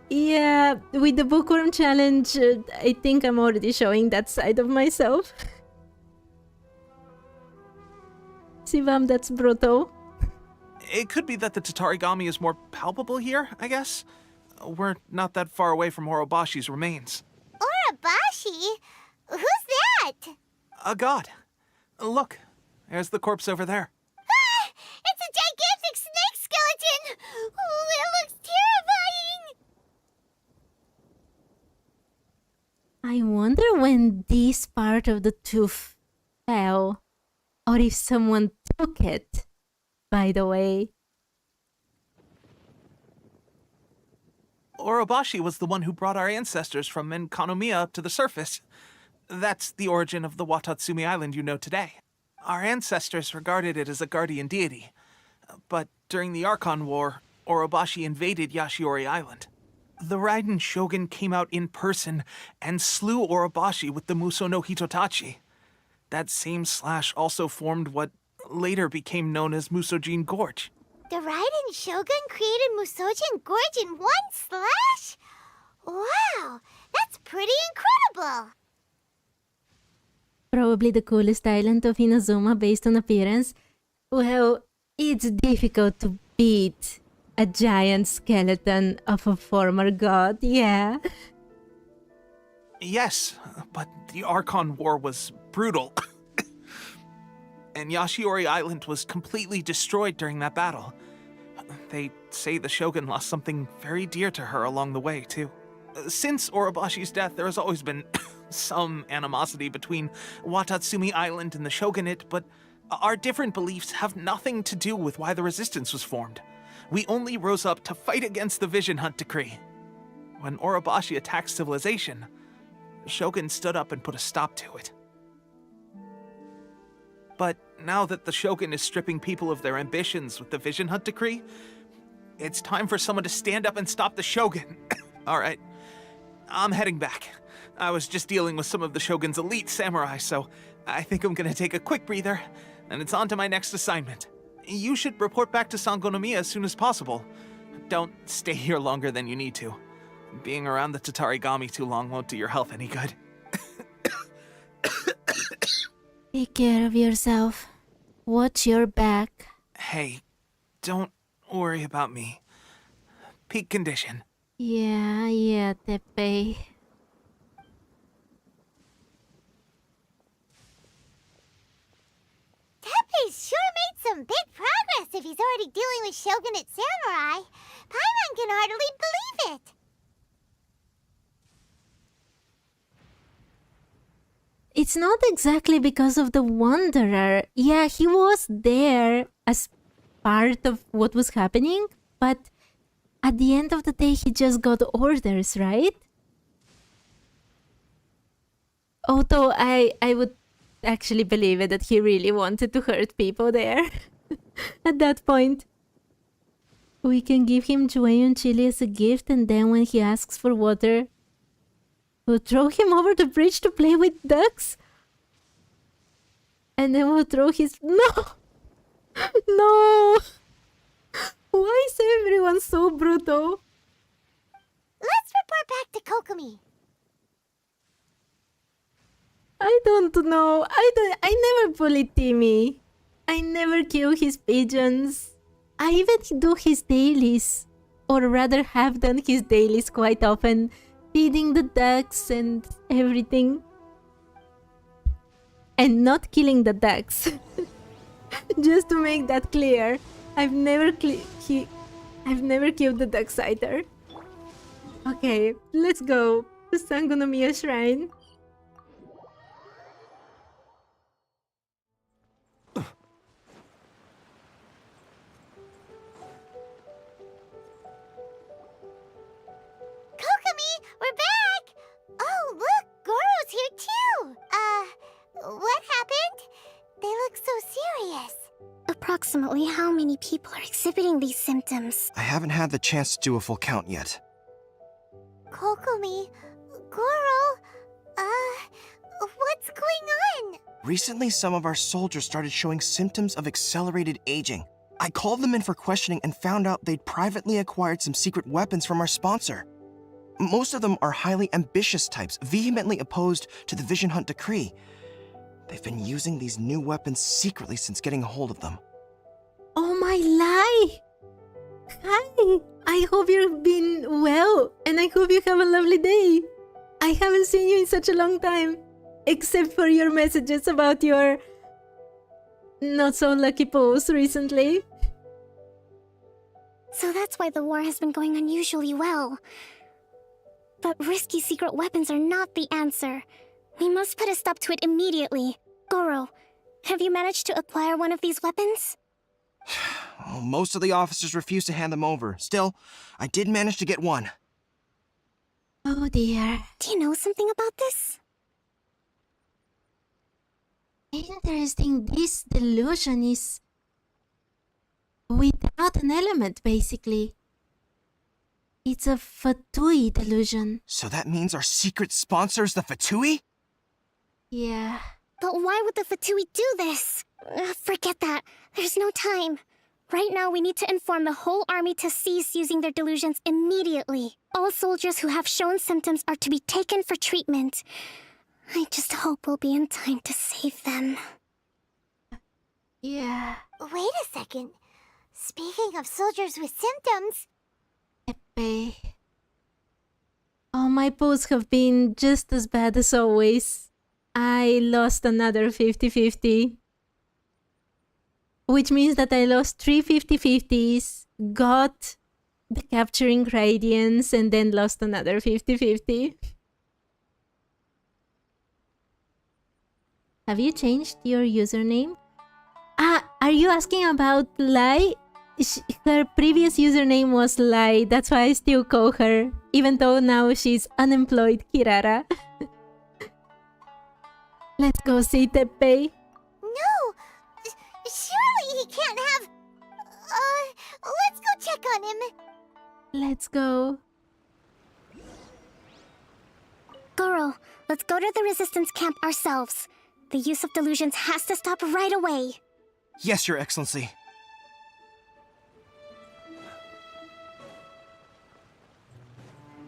Yeah, with the bookworm challenge, I think I'm already showing that side of myself. Sivam, that's brutal. It could be that the Tatarigami is more palpable here, I guess. We're not that far away from Orobashi's remains. Orobashi? Who's that? A god. Look, there's the corpse over there. Ah! It's a gigantic snake skeleton! Oh, it looks terrifying! I wonder when this part of the tooth fell, or if someone took it, by the way. Orobashi was the one who brought our ancestors from Enkanomiya up to the surface. That's the origin of the Watatsumi Island you know today. Our ancestors regarded it as a guardian deity. But during the Archon War, Orobashi invaded Yashiori Island. The Raiden Shogun came out in person and slew Orobashi with the Muso no Hitotachi. That same slash also formed what later became known as Musojin Gorge. The Raiden Shogun created Musojin Gorge in one slash? Wow, that's pretty incredible! Probably the coolest island of Inazuma based on appearance. Well, it's difficult to beat a giant skeleton of a former god, yeah. Yes, but the Archon War was brutal. And Yashiori Island was completely destroyed during that battle. They say the Shogun lost something very dear to her along the way, too. Since Orobashi's death, there has always been some animosity between Watatsumi Island and the Shogunate, but our different beliefs have nothing to do with why the resistance was formed. We only rose up to fight against the Vision Hunt Decree. When Orobashi attacked civilization, the Shogun stood up and put a stop to it. But now that the Shogun is stripping people of their ambitions with the Vision Hunt Decree, it's time for someone to stand up and stop the Shogun. All right, I'm heading back. I was just dealing with some of the Shogun's elite samurai, so I think I'm gonna take a quick breather, and it's on to my next assignment. You should report back to Sangonomiya as soon as possible. Don't stay here longer than you need to. Being around the Tatarigami too long won't do your health any good. Take care of yourself. Watch your back. Hey, don't worry about me. Peak condition. Yeah, Tepe. Tepe's sure made some big progress if he's already dealing with Shogunate samurai. Paimon can hardly believe it. It's not exactly because of the Wanderer. Yeah, he was there as part of what was happening, but at the end of the day, he just got orders, right? Although I would actually believe it that he really wanted to hurt people there at that point. We can give him Jueyun chili as a gift, and then when he asks for water, we'll throw him over the bridge to play with ducks. And then we'll throw his... No! No! Why is everyone so brutal? Let's report back to Kokomi. I don't know. I never bully Timmy. I never kill his pigeons. I even do his dailies. or rather have done his dailies quite often, feeding the ducks and everything. And not killing the ducks. Just to make that clear, I've never killed the ducks either. Okay, let's go to Sangonomiya Shrine. Kokomi, we're back! Oh, look, Goro's here too! What happened? They look so serious. Approximately how many people are exhibiting these symptoms? I haven't had the chance to do a full count yet. Kokomi, Goro, what's going on? Recently, some of our soldiers started showing symptoms of accelerated aging. I called them in for questioning and found out they'd privately acquired some secret weapons from our sponsor. Most of them are highly ambitious types, vehemently opposed to the Vision Hunt decree. They've been using these new weapons secretly since getting a hold of them. Oh my lie! Hi! I hope you've been well, and I hope you have a lovely day. I haven't seen you in such a long time, except for your messages about your not so lucky pose recently. So that's why the war has been going unusually well. But risky secret weapons are not the answer. We must put a stop to it immediately. Goro, have you managed to acquire one of these weapons? Oh, most of the officers refused to hand them over. Still, I did manage to get one. Oh dear. Do you know something about this? Interesting. This delusion is without an element, basically. It's a Fatui delusion. So that means our secret sponsor is the Fatui? Yeah. But why would the Fatui do this? Forget that. There's no time. Right now, we need to inform the whole army to cease using their delusions immediately. All soldiers who have shown symptoms are to be taken for treatment. I just hope we'll be in time to save them. Yeah. Wait a second. Speaking of soldiers with symptoms... Tepe. Oh, my posts have been just as bad as always. I lost another 50-50. Which means that I lost 3 50-50s, got the capturing radiance, and then lost another 50-50. Have you changed your username? Ah, are you asking about Lai? Her previous username was Lai, that's why I still call her, even though now she's unemployed Kirara. Let's go see Teppei. No! Surely he can't have... let's go check on him. Let's go. Goro, let's go to the resistance camp ourselves. The use of delusions has to stop right away. Yes, Your Excellency.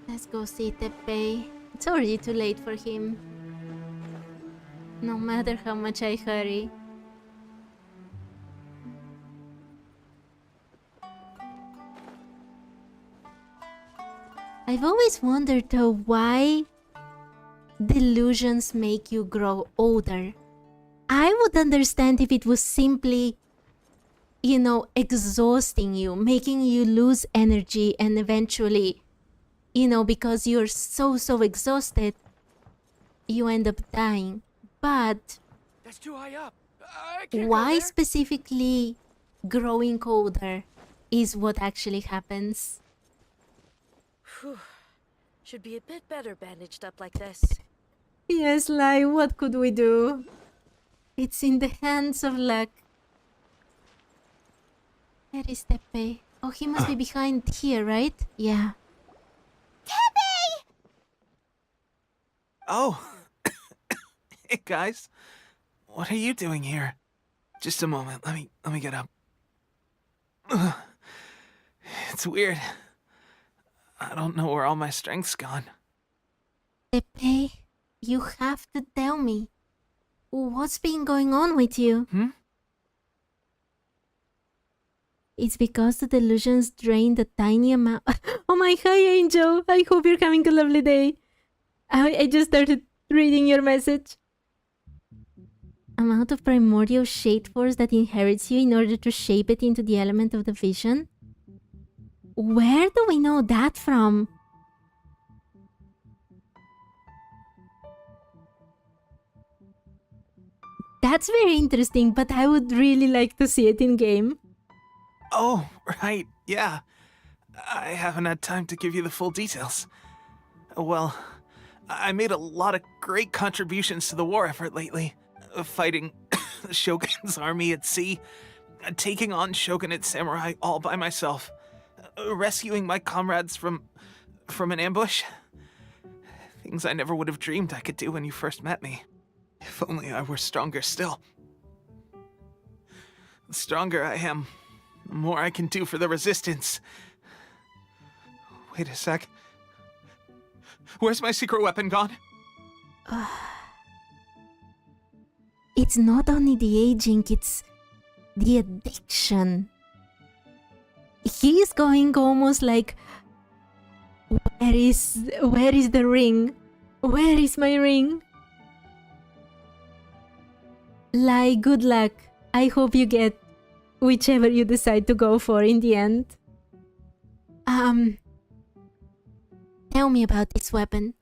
Let's go see Teppei. It's already too late for him. No matter how much I hurry. I've always wondered though why delusions make you grow older. I would understand if it was simply, you know, exhausting you, making you lose energy and eventually, you know, because you're so exhausted, you end up dying. But That's too high up. why specifically growing older is what actually happens. Should be a bit better bandaged up like this. Yes, Lai, what could we do? It's in the hands of luck. Where is Teppei? Oh, he must be behind here, right? Yeah. Teppei! Oh. Hey, guys. What are you doing here? Just a moment. Let me get up. Ugh. It's weird. I don't know where all my strength's gone. Teppei, you have to tell me. What's been going on with you? It's because the delusions drain the tiny amount. Oh my, hi Angel. I hope you're having a lovely day. I just started reading your message. Amount of primordial shade force that inherits you in order to shape it into the element of the vision. Where do we know that from? That's very interesting, but I would really like to see it in game. Oh, right, yeah. I haven't had time to give you the full details. Well, I made a lot of great contributions to the war effort lately. Fighting the Shogun's army at sea, taking on Shogunate samurai all by myself, rescuing my comrades from an ambush. Things I never would have dreamed I could do when you first met me. If only I were stronger still. The stronger I am, the more I can do for the Resistance. Wait a sec. Where's my secret weapon gone? It's not only the aging, it's the addiction. He is going almost like, where is the ring? Where is my ring? Like, good luck. I hope you get whichever you decide to go for in the end. Tell me about this weapon.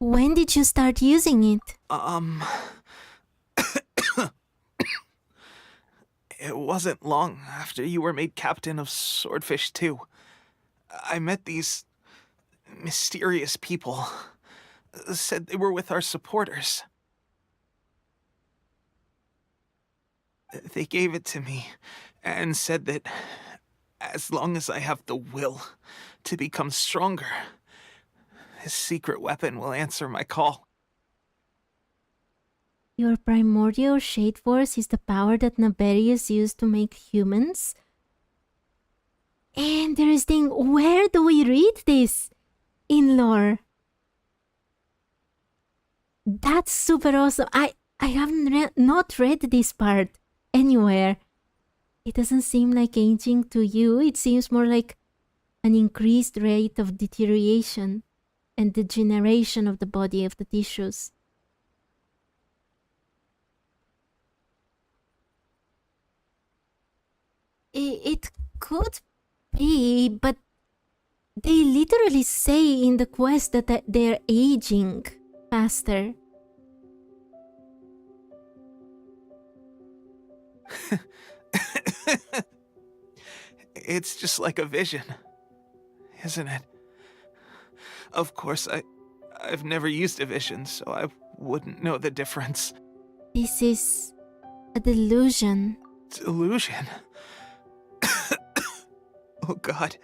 When did you start using it? It wasn't long after you were made captain of Swordfish 2. I met these mysterious people. Said they were with our supporters. They gave it to me and said that as long as I have the will to become stronger, his secret weapon will answer my call. Your primordial shade force is the power that Naberius used to make humans? Interesting. Where do we read this in lore? That's super awesome. I haven't not read this part anywhere. It doesn't seem like aging to you. It seems more like an increased rate of deterioration and degeneration of the body, of the tissues. It could be, but they literally say in the quest that they're aging faster. It's just like a vision, isn't it? Of course, I've never used a vision, so I wouldn't know the difference. This is a delusion. Delusion? Oh God.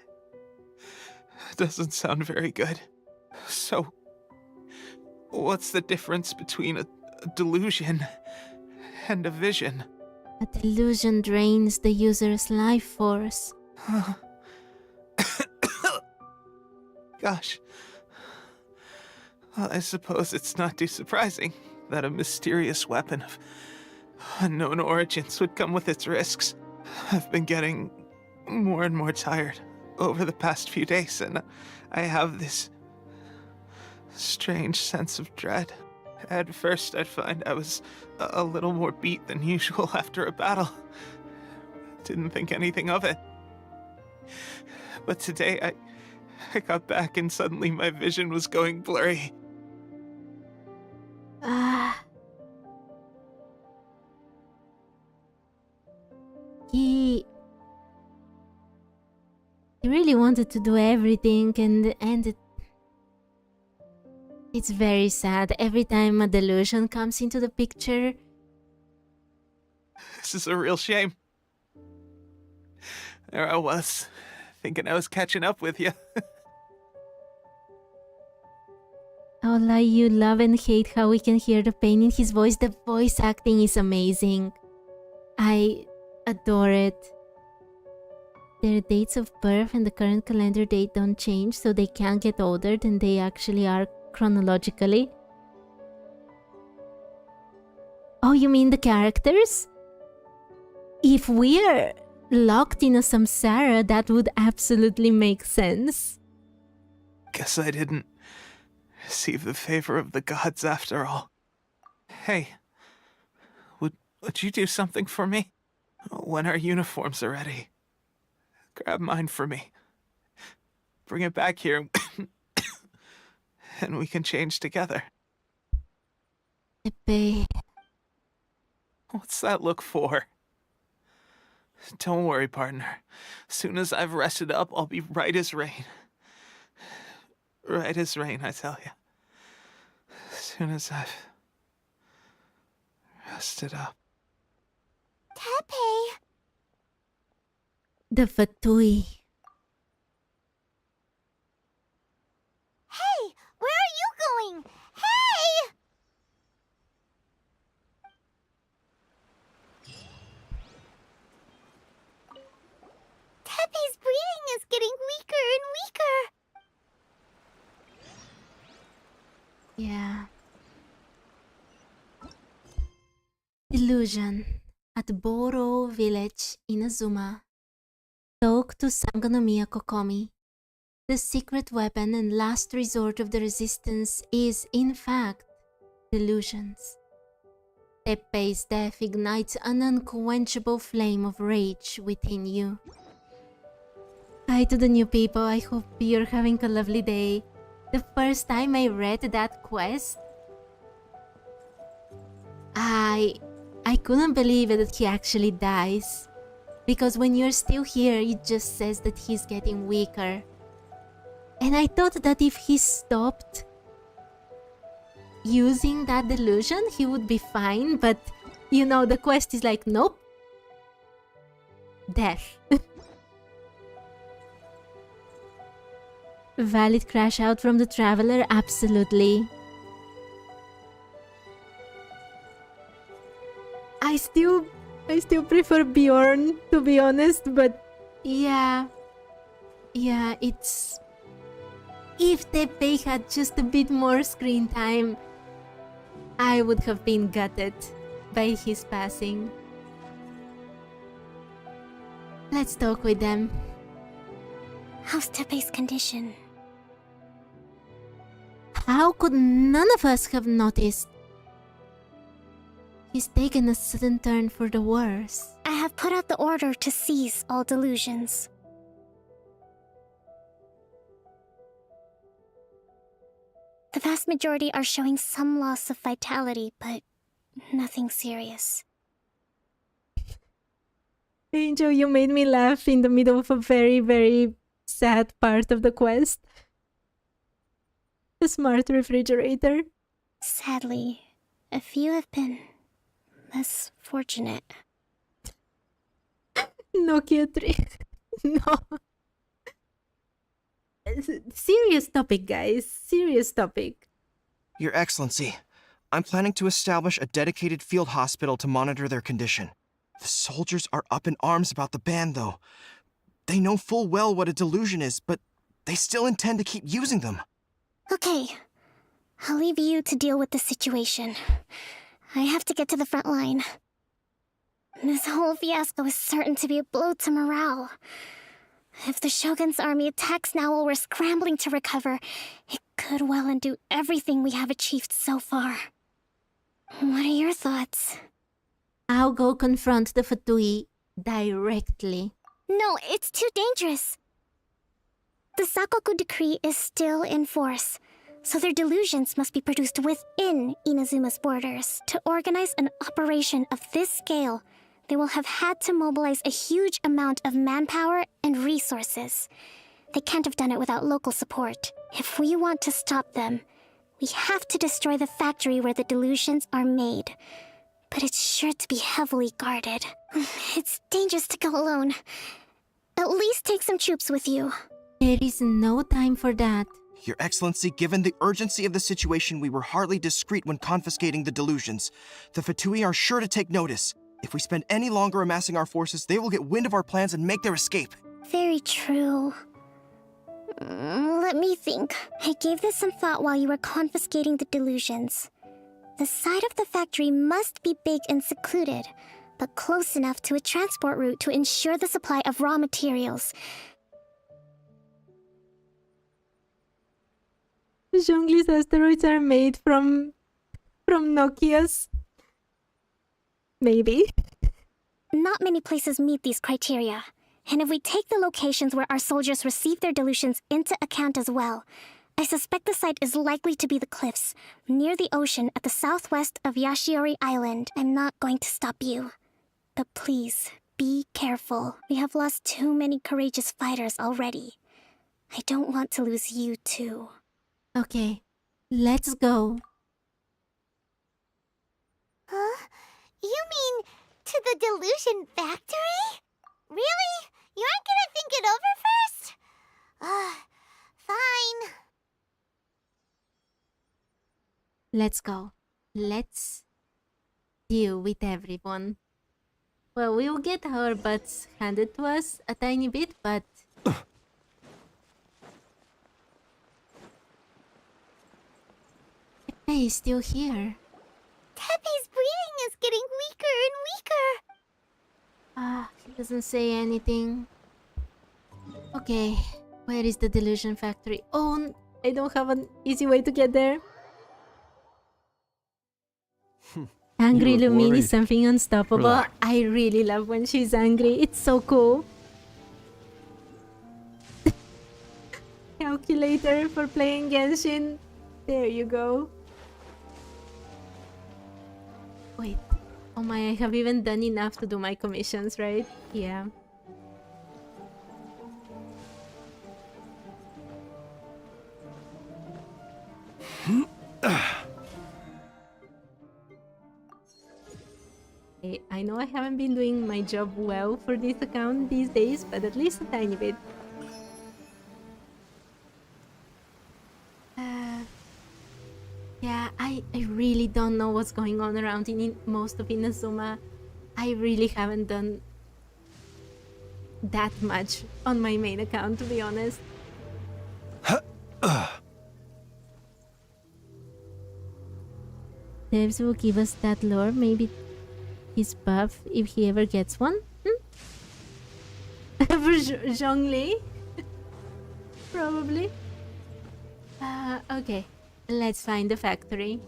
Doesn't sound very good. So, what's the difference between a delusion and a vision? A delusion drains the user's life force. Gosh. Well, I suppose it's not too surprising that a mysterious weapon of unknown origins would come with its risks. I've been getting more and more tired over the past few days, and I have this strange sense of dread. At first, I'd find I was a little more beat than usual after a battle. Didn't think anything of it. But today, I got back and suddenly my vision was going blurry. He really wanted to do everything, and it's very sad. Every time a delusion comes into the picture. This is a real shame. There I was, thinking I was catching up with you. Oh, Liyue, love and hate how we can hear the pain in his voice. The voice acting is amazing. I adore it. Their dates of birth and the current calendar date don't change, so they can't get older than they actually are chronologically. Oh, you mean the characters? If we're locked in a samsara, that would absolutely make sense. Guess I didn't receive the favor of the gods after all. Hey, would you do something for me? When our uniforms are ready, grab mine for me. Bring it back here, and we can change together. Tepe. What's that look for? Don't worry, partner. As soon as I've rested up, I'll be right as rain. Right as rain, I tell you. As soon as I've rested up. Tepe! The Fatui. Hey! Where are you going? Hey! Tepe's breathing is getting weaker and weaker. Yeah. Illusion. At Boro village, Inazuma. Talk to Sangonomiya Kokomi. The secret weapon and last resort of the resistance is, in fact, delusions. Tepe's death ignites an unquenchable flame of rage within you. Hi to the new people, I hope you're having a lovely day. The first time I read that quest, I couldn't believe it that he actually dies. Because when you're still here, it just says that he's getting weaker. And I thought that if he stopped using that delusion, he would be fine. But, you know, the quest is like, nope. Death. Valid crash out from the traveler? Absolutely. I still prefer Bjorn, to be honest, but yeah, it's... If Tepe had just a bit more screen time, I would have been gutted by his passing. Let's talk with them. How's Tepe's condition? How could none of us have noticed? He's taken a sudden turn for the worse. I have put out the order to seize all delusions. The vast majority are showing some loss of vitality, but nothing serious. Angel, you made me laugh in the middle of a very, very sad part of the quest. The smart refrigerator. Sadly, a few have been less fortunate. Nokia 3. No. Serious topic, guys. Serious topic. Your Excellency, I'm planning to establish a dedicated field hospital to monitor their condition. The soldiers are up in arms about the ban, though. They know full well what a delusion is, but they still intend to keep using them. Okay, I'll leave you to deal with the situation. I have to get to the front line. This whole fiasco is certain to be a blow to morale. If the Shogun's army attacks now while we're scrambling to recover, it could well undo everything we have achieved so far. What are your thoughts? I'll go confront the Fatui directly. No, it's too dangerous. The Sakoku decree is still in force, so their delusions must be produced within Inazuma's borders. To organize an operation of this scale, they will have had to mobilize a huge amount of manpower and resources. They can't have done it without local support. If we want to stop them, we have to destroy the factory where the delusions are made. But it's sure to be heavily guarded. It's dangerous to go alone. At least take some troops with you. There is no time for that. Your Excellency, given the urgency of the situation, we were hardly discreet when confiscating the delusions. The Fatui are sure to take notice. If we spend any longer amassing our forces, they will get wind of our plans and make their escape. Very true. Let me think. I gave this some thought while you were confiscating the delusions. The side of the factory must be big and secluded, but close enough to a transport route to ensure the supply of raw materials. Zhongli's asteroids are made from Nokia's. Maybe. Not many places meet these criteria. And if we take the locations where our soldiers receive their dilutions into account as well, I suspect the site is likely to be the cliffs, near the ocean at the southwest of Yashiori Island. I'm not going to stop you. But please, be careful. We have lost too many courageous fighters already. I don't want to lose you too. Okay, let's go. Huh? You mean to the delusion factory? Really? You aren't gonna think it over first? Fine. Let's go. Let's deal with everyone. Well, we'll get our butts handed to us a tiny bit, but... Tepe is still here. Tepe's breathing is getting weaker and weaker. He doesn't say anything. Okay, where is the delusion factory? Oh, I don't have an easy way to get there. Angry You look Lumine worried. is something unstoppable. Relax. I really love when she's angry. It's so cool. Calculator for playing Genshin. There you go. Wait. Oh my, I have even done enough to do my commissions, right? Yeah. I know I haven't been doing my job well for this account these days, but at least a tiny bit. Yeah, I really don't know what's going on around in most of Inazuma. I really haven't done that much on my main account, to be honest. Devs will give us that lore, maybe his buff if he ever gets one. For Zhongli? Probably. Okay, let's find the factory.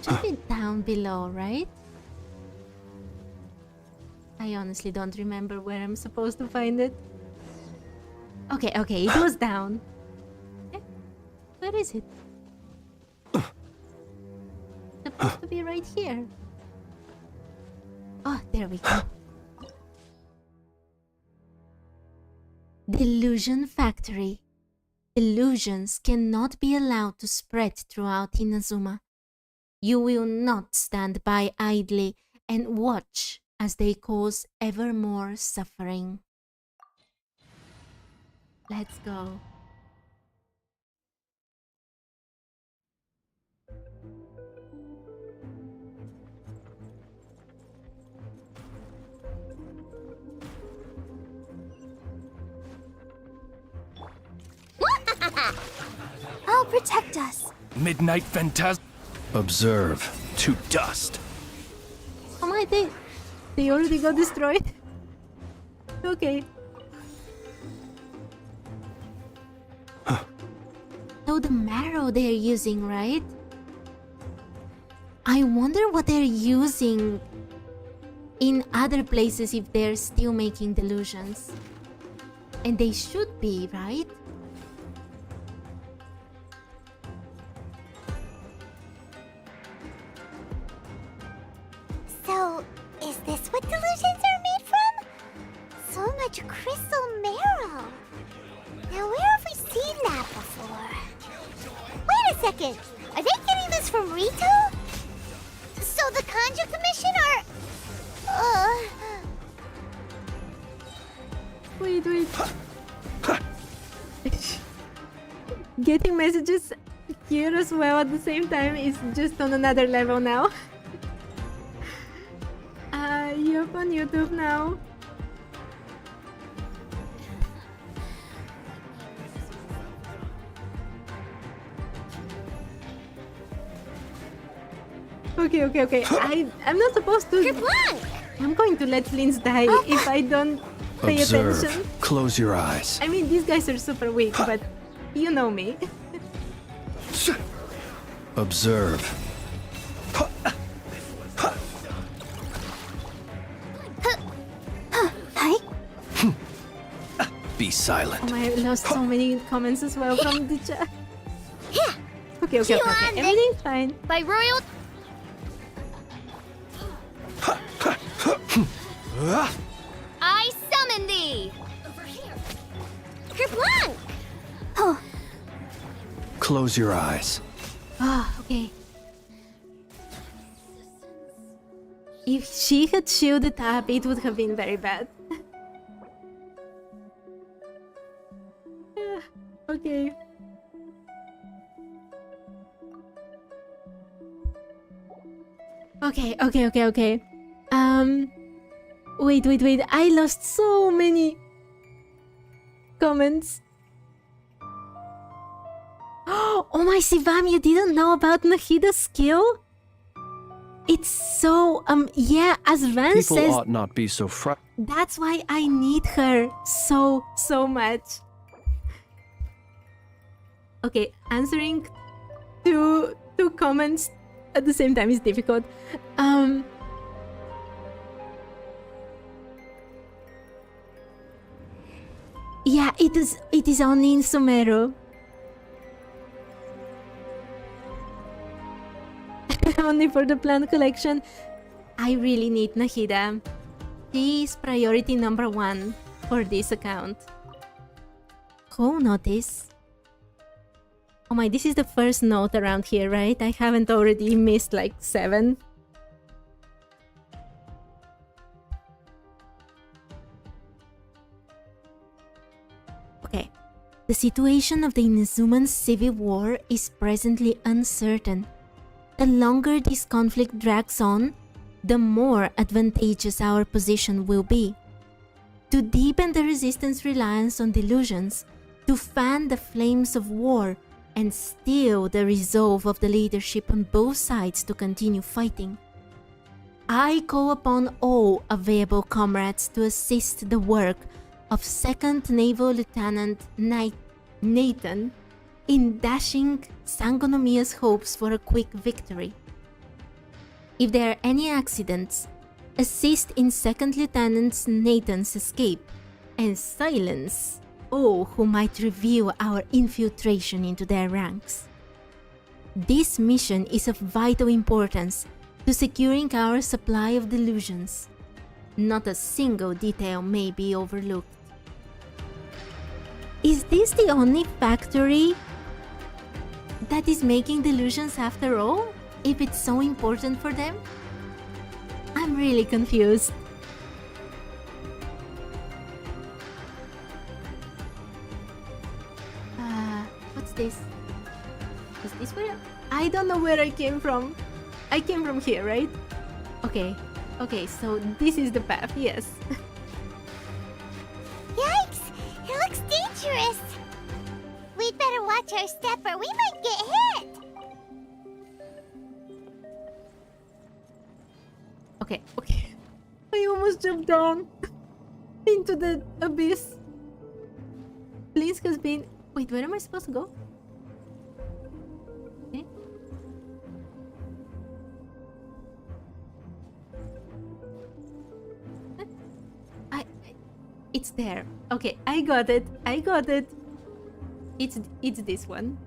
Should be down below, right? I honestly don't remember where I'm supposed to find it. Okay, it was down. Where is it? Supposed to be right here. Oh, there we go. Delusion Factory. Illusions cannot be allowed to spread throughout Inazuma. You will not stand by idly and watch as they cause ever more suffering. Let's go. I'll protect us. Midnight Phantasm. Observe to dust. Oh my, they already got destroyed? Okay. So the marrow they're using, right? I wonder what they're using in other places if they're still making delusions. And they should be, right? So, is this what delusions are made from? So much crystal marrow. Now, where have we seen that before? Wait a second. Are they getting this from Rito? So the Kanji Commission are... Wait. Getting messages here as well at the same time is just on another level now. You're up on YouTube now. Okay. I'm not supposed to. I'm going to let Flins die if I don't pay Observe. attention. Close your eyes. I mean, these guys are super weak, but you know me. Observe. Be silent. Oh my, I lost so many comments as well from the chat. Okay. Everything's fine. By royal... I summon thee! Over here! Kerplunk! Oh. Close your eyes. Okay. If she had shielded up, it would have been very bad. Okay. Okay. Wait. I lost so many comments. Oh my Sivam, you didn't know about Nahida's skill? It's so, yeah, as Van People says, ought not be so that's why I need her so much. Okay, answering two comments at the same time is difficult. Yeah, it is only in Sumeru. Only for the plant collection. I really need Nahida. She is priority number 1 for this account. Who noticed? Oh my, this is the first note around here, right? I haven't already missed like 7. Okay. The situation of the Inazuman civil war is presently uncertain. The longer this conflict drags on, the more advantageous our position will be. To deepen the resistance reliance on delusions, to fan the flames of war, and steel the resolve of the leadership on both sides to continue fighting. I call upon all available comrades to assist the work of 2nd Naval Lieutenant Nathan in dashing Sangonomiya's hopes for a quick victory. If there are any accidents, assist in 2nd Lieutenant Nathan's escape and silence all who might reveal our infiltration into their ranks. This mission is of vital importance to securing our supply of delusions. Not a single detail may be overlooked. Is this the only factory that is making delusions after all, if it's so important for them? I'm really confused. What's this? Is this where I don't know where I came from. I came from here, right? Okay, so this is the path, yes. Yikes! It looks dangerous! We'd better watch our step or we might get hit! Okay. I almost jumped down into the abyss. Please has been... Wait, where am I supposed to go? Okay. It's there. Okay, I got it. It's this one.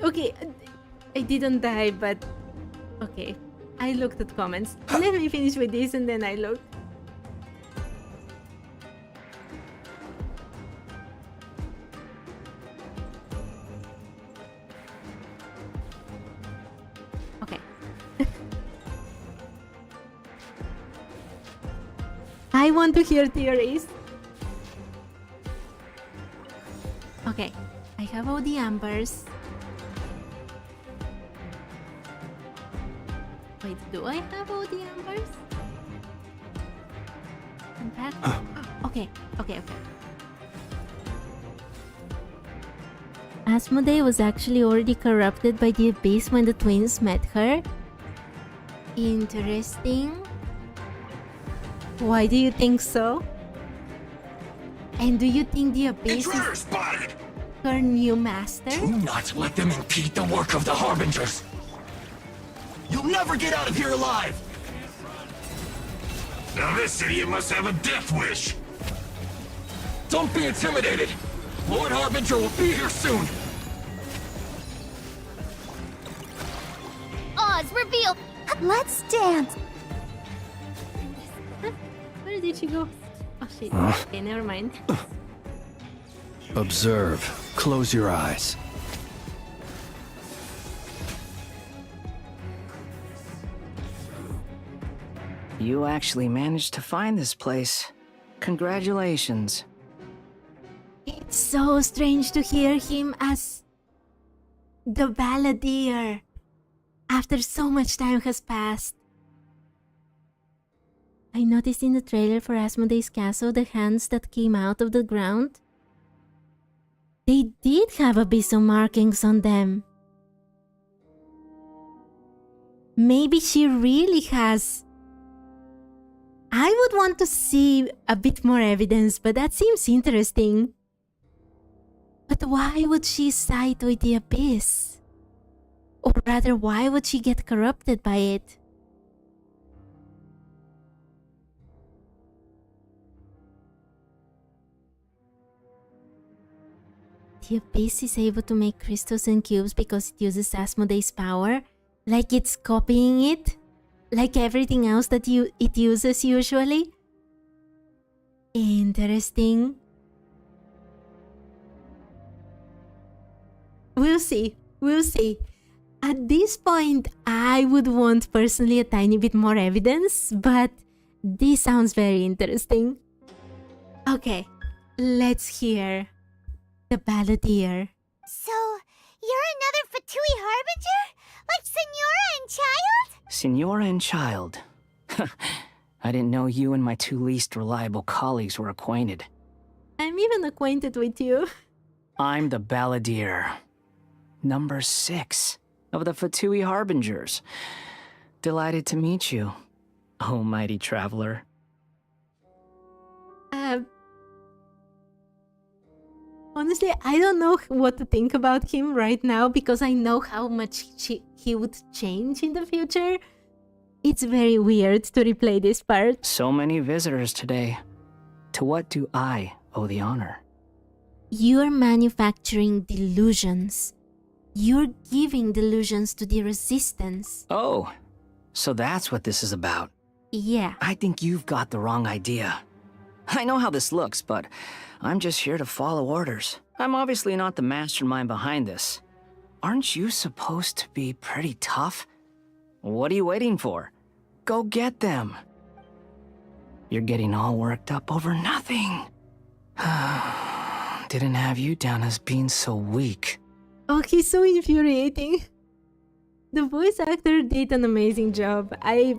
Okay. I didn't die, but okay. I looked at comments. Let me finish with this and then I look. Okay. I want to hear theories. Okay. I have all the ambers. Wait, do I have all the ambers? Impact? Okay. Asmodee was actually already corrupted by the Abyss when the twins met her. Interesting. Why do you think so? And do you think the Abyss is spotted! her new master? Do not let them impede the work of the Harbingers! You'll never get out of here alive! Now this idiot must have a death wish! Don't be intimidated! Lord Harbinger will be here soon! Oz, reveal! Let's dance! Where did she go? Oh shit. Okay, never mind. Observe. Close your eyes. You actually managed to find this place. Congratulations. It's so strange to hear him as the balladeer after so much time has passed. I noticed in the trailer for Asmodee's Castle the hands that came out of the ground. They did have abyssal markings on them. Maybe she really has. I would want to see a bit more evidence, but that seems interesting. But why would she side with the Abyss? Or rather, why would she get corrupted by it? The Abyss is able to make crystals and cubes because it uses Asmodee's power, like it's copying it, like everything else that it uses usually. Interesting. We'll see. At this point, I would want personally a tiny bit more evidence, but this sounds very interesting. Okay, let's hear the balladeer. So, you're another Fatui Harbinger? Like Senora and Child? Senora and Child. I didn't know you and my two least reliable colleagues were acquainted. I'm even acquainted with you. I'm the balladeer. Number 6 of the Fatui Harbingers. Delighted to meet you, oh mighty traveler. Honestly, I don't know what to think about him right now because I know how much he would change in the future. It's very weird to replay this part. So many visitors today. To what do I owe the honor? You're manufacturing delusions. You're giving delusions to the Resistance. Oh, so that's what this is about. Yeah. I think you've got the wrong idea. I know how this looks, but I'm just here to follow orders. I'm obviously not the mastermind behind this. Aren't you supposed to be pretty tough? What are you waiting for? Go get them. You're getting all worked up over nothing. Didn't have you down as being so weak. Oh, he's so infuriating. The voice actor did an amazing job. I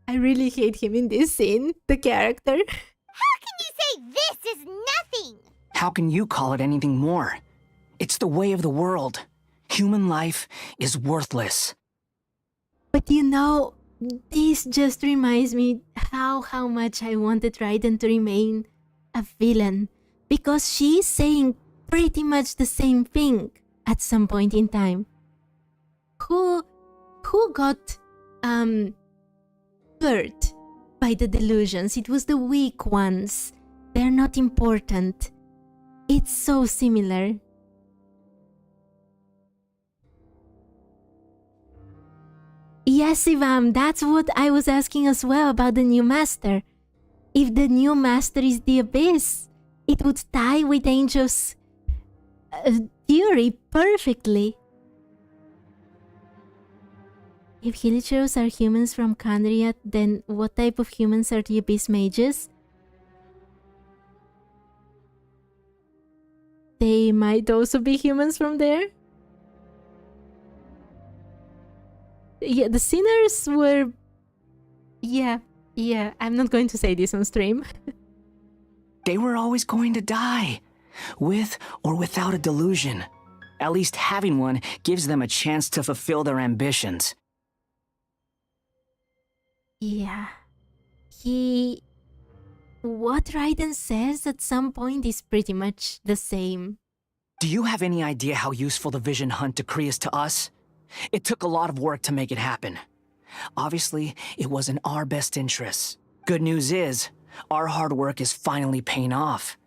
really hate him in this scene, the character. How can you say this is nothing? How can you call it anything more? It's the way of the world. Human life is worthless. But you know, this just reminds me how much I wanted Raiden to remain a villain. Because she's saying pretty much the same thing at some point in time. Who got hurt by the delusions? It was the weak ones. They're not important. It's so similar. Yes, Ivam, that's what I was asking as well about the new master. If the new master is the Abyss, it would tie with Angel's theory perfectly. If Hilichurls are humans from Kandriat, then what type of humans are the Abyss mages? They. they might also be humans from there. Yeah, the sinners were... Yeah, I'm not going to say this on stream. They were always going to die, with or without a delusion. At least having one gives them a chance to fulfill their ambitions. Yeah. What Raiden says at some point is pretty much the same. Do you have any idea how useful the vision hunt decree is to us? It took a lot of work to make it happen. Obviously, it was in our best interests. Good news is, our hard work is finally paying off.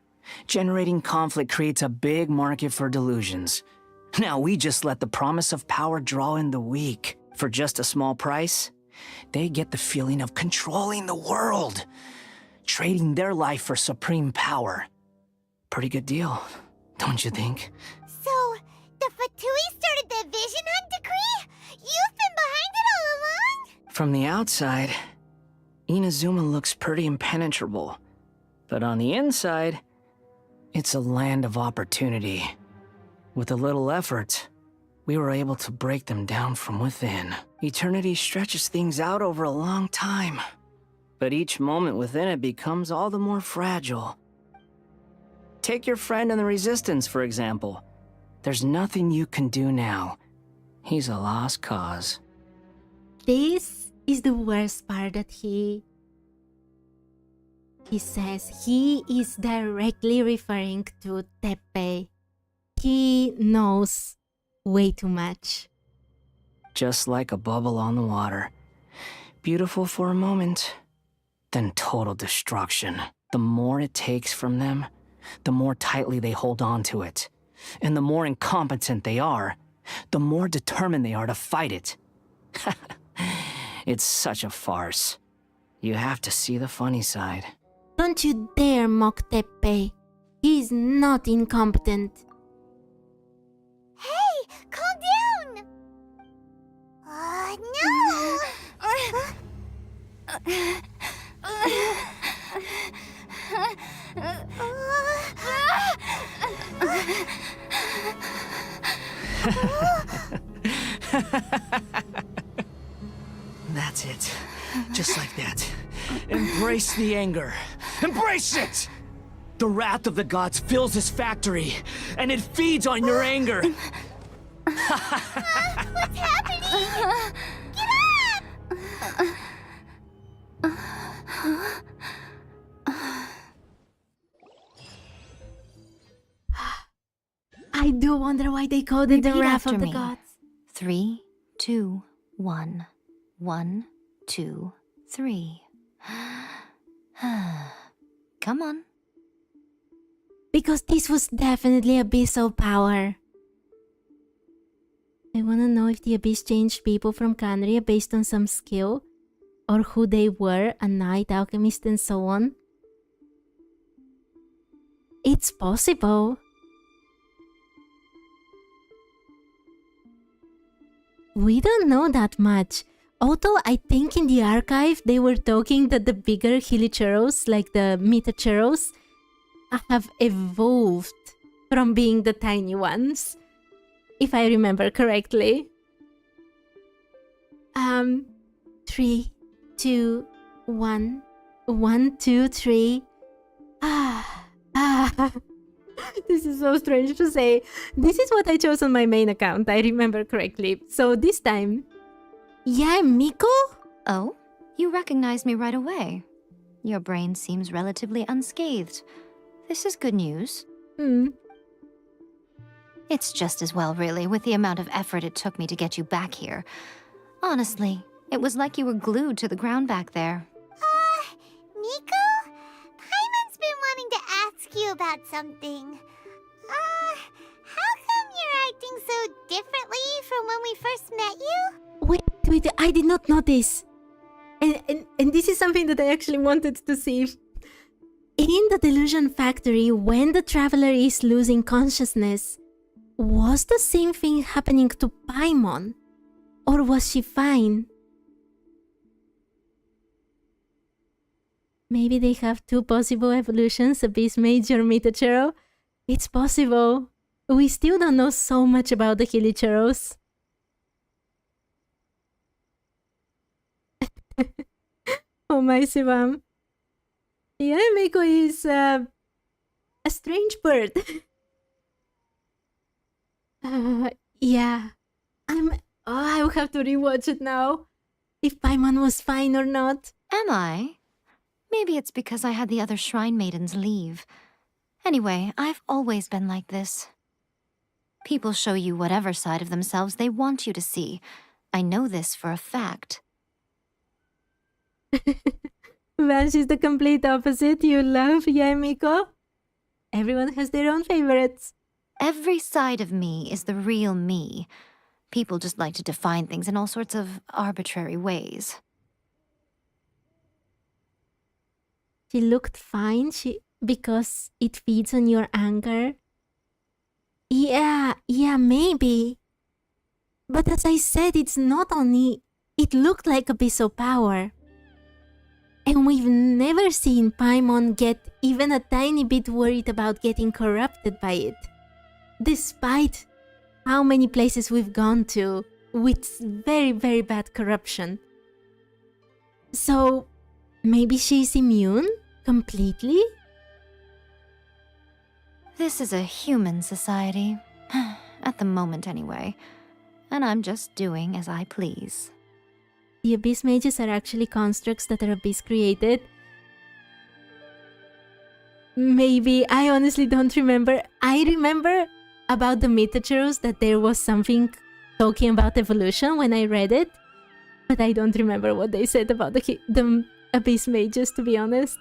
Generating conflict creates a big market for delusions. Now we just let the promise of power draw in the weak. For just a small price, they get the feeling of controlling the world, trading their life for supreme power. Pretty good deal, don't you think? So, the Fatui started the Vision Hunt decree? You've been behind it all along? From the outside, Inazuma looks pretty impenetrable. But on the inside, it's a land of opportunity. With a little effort, we were able to break them down from within. Eternity stretches things out over a long time, but each moment within it becomes all the more fragile. Take your friend in the Resistance, for example. There's nothing you can do now. He's a lost cause. This is the worst part that he says he is directly referring to Teppei. He knows way too much. Just like a bubble on the water. Beautiful for a moment, then total destruction. The more it takes from them, the more tightly they hold on to it. And the more incompetent they are, the more determined they are to fight it. It's such a farce. You have to see the funny side. Don't you dare mock Teppei. He is not incompetent. Hey, calm down! No! That's it. Just like that. Embrace the anger. Embrace it! The wrath of the gods fills this factory, and it feeds on your anger. What's happening? Get up! I do wonder why they called it the Repeat Wrath after of the me. Gods. 3, 2, 1. 1, 2, 3. Come on. Because this was definitely Abyssal power. I wanna know if the Abyss changed people from Canria based on some skill, or who they were, a knight, alchemist, and so on. It's possible. We don't know that much. Although I think in the archive they were talking that the bigger Hilicheros, like the Metacheros, have evolved from being the tiny ones. If I remember correctly. 3, 2, 1. 1, 2, 3. This is so strange to say. This is what I chose on my main account, I remember correctly. So this time... Yeah, Miko? Oh, you recognized me right away. Your brain seems relatively unscathed. This is good news. It's just as well, really, with the amount of effort it took me to get you back here. Honestly, it was like you wwere glued to the ground back there. Nico? Paimon's been wanting to ask you about something. How come you're acting so differently from when we first met you? Wait, I did not notice. And this is something that I actually wanted to see. In the Delusion Factory, when the Traveler is losing consciousness, was the same thing happening to Paimon? Or was she fine? Maybe they have two possible evolutions, Abyss Mage or Metachero. It's possible. We still don't know so much about the Hilicheros. Oh my Sivam. Yeah, Miko is a strange bird. Yeah. I will have to rewatch it now. If Paimon was fine or not. Am I? Maybe it's because I had the other shrine maidens leave. Anyway, I've always been like this. People show you whatever side of themselves they want you to see. I know this for a fact. Well, she's the complete opposite. You love Miko. Everyone has their own favorites. Every side of me is the real me. People just like to define things in all sorts of arbitrary ways. She looked fine because it feeds on your anger. Yeah, maybe. But as I said, it's not only... It looked like Abyss of Power. And we've never seen Paimon get even a tiny bit worried about getting corrupted by it. Despite how many places we've gone to with very, very bad corruption. So, maybe she's immune? Completely? This is a human society. At the moment, anyway. And I'm just doing as I please. The Abyss Mages are actually constructs that are Abyss created. Maybe. I honestly don't remember. I remember about the Metachoros that there was something talking about evolution when I read it. But I don't remember what they said about the Abyss Mages, to be honest.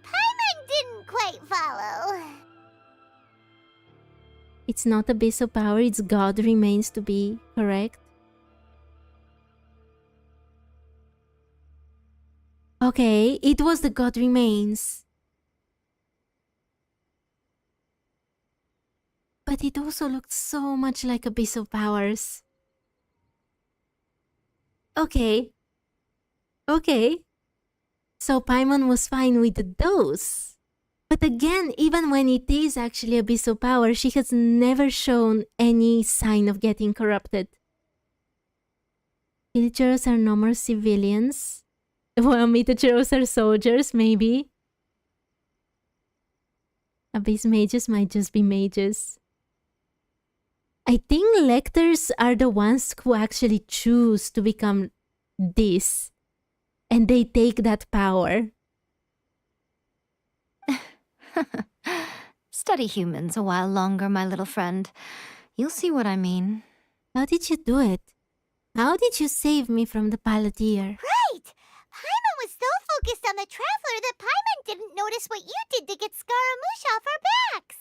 Paimon didn't quite follow. It's not Abyss of Power, it's God Remains, to be correct. Okay, it was the God Remains. But it also looked so much like Abyss of Powers. Okay. So Paimon was fine with those. But again, even when it is actually Abyss of Power, she has never shown any sign of getting corrupted. Metachoros are no more civilians. Well, Metachoros are soldiers, maybe. Abyss Mages might just be mages. I think Lectors are the ones who actually choose to become this. And they take that power. Study humans a while longer, my little friend. You'll see what I mean. How did you do it? How did you save me from the Palantir? Right! Paimon was so focused on the Traveler that Paimon didn't notice what you did to get Scaramouche off our backs.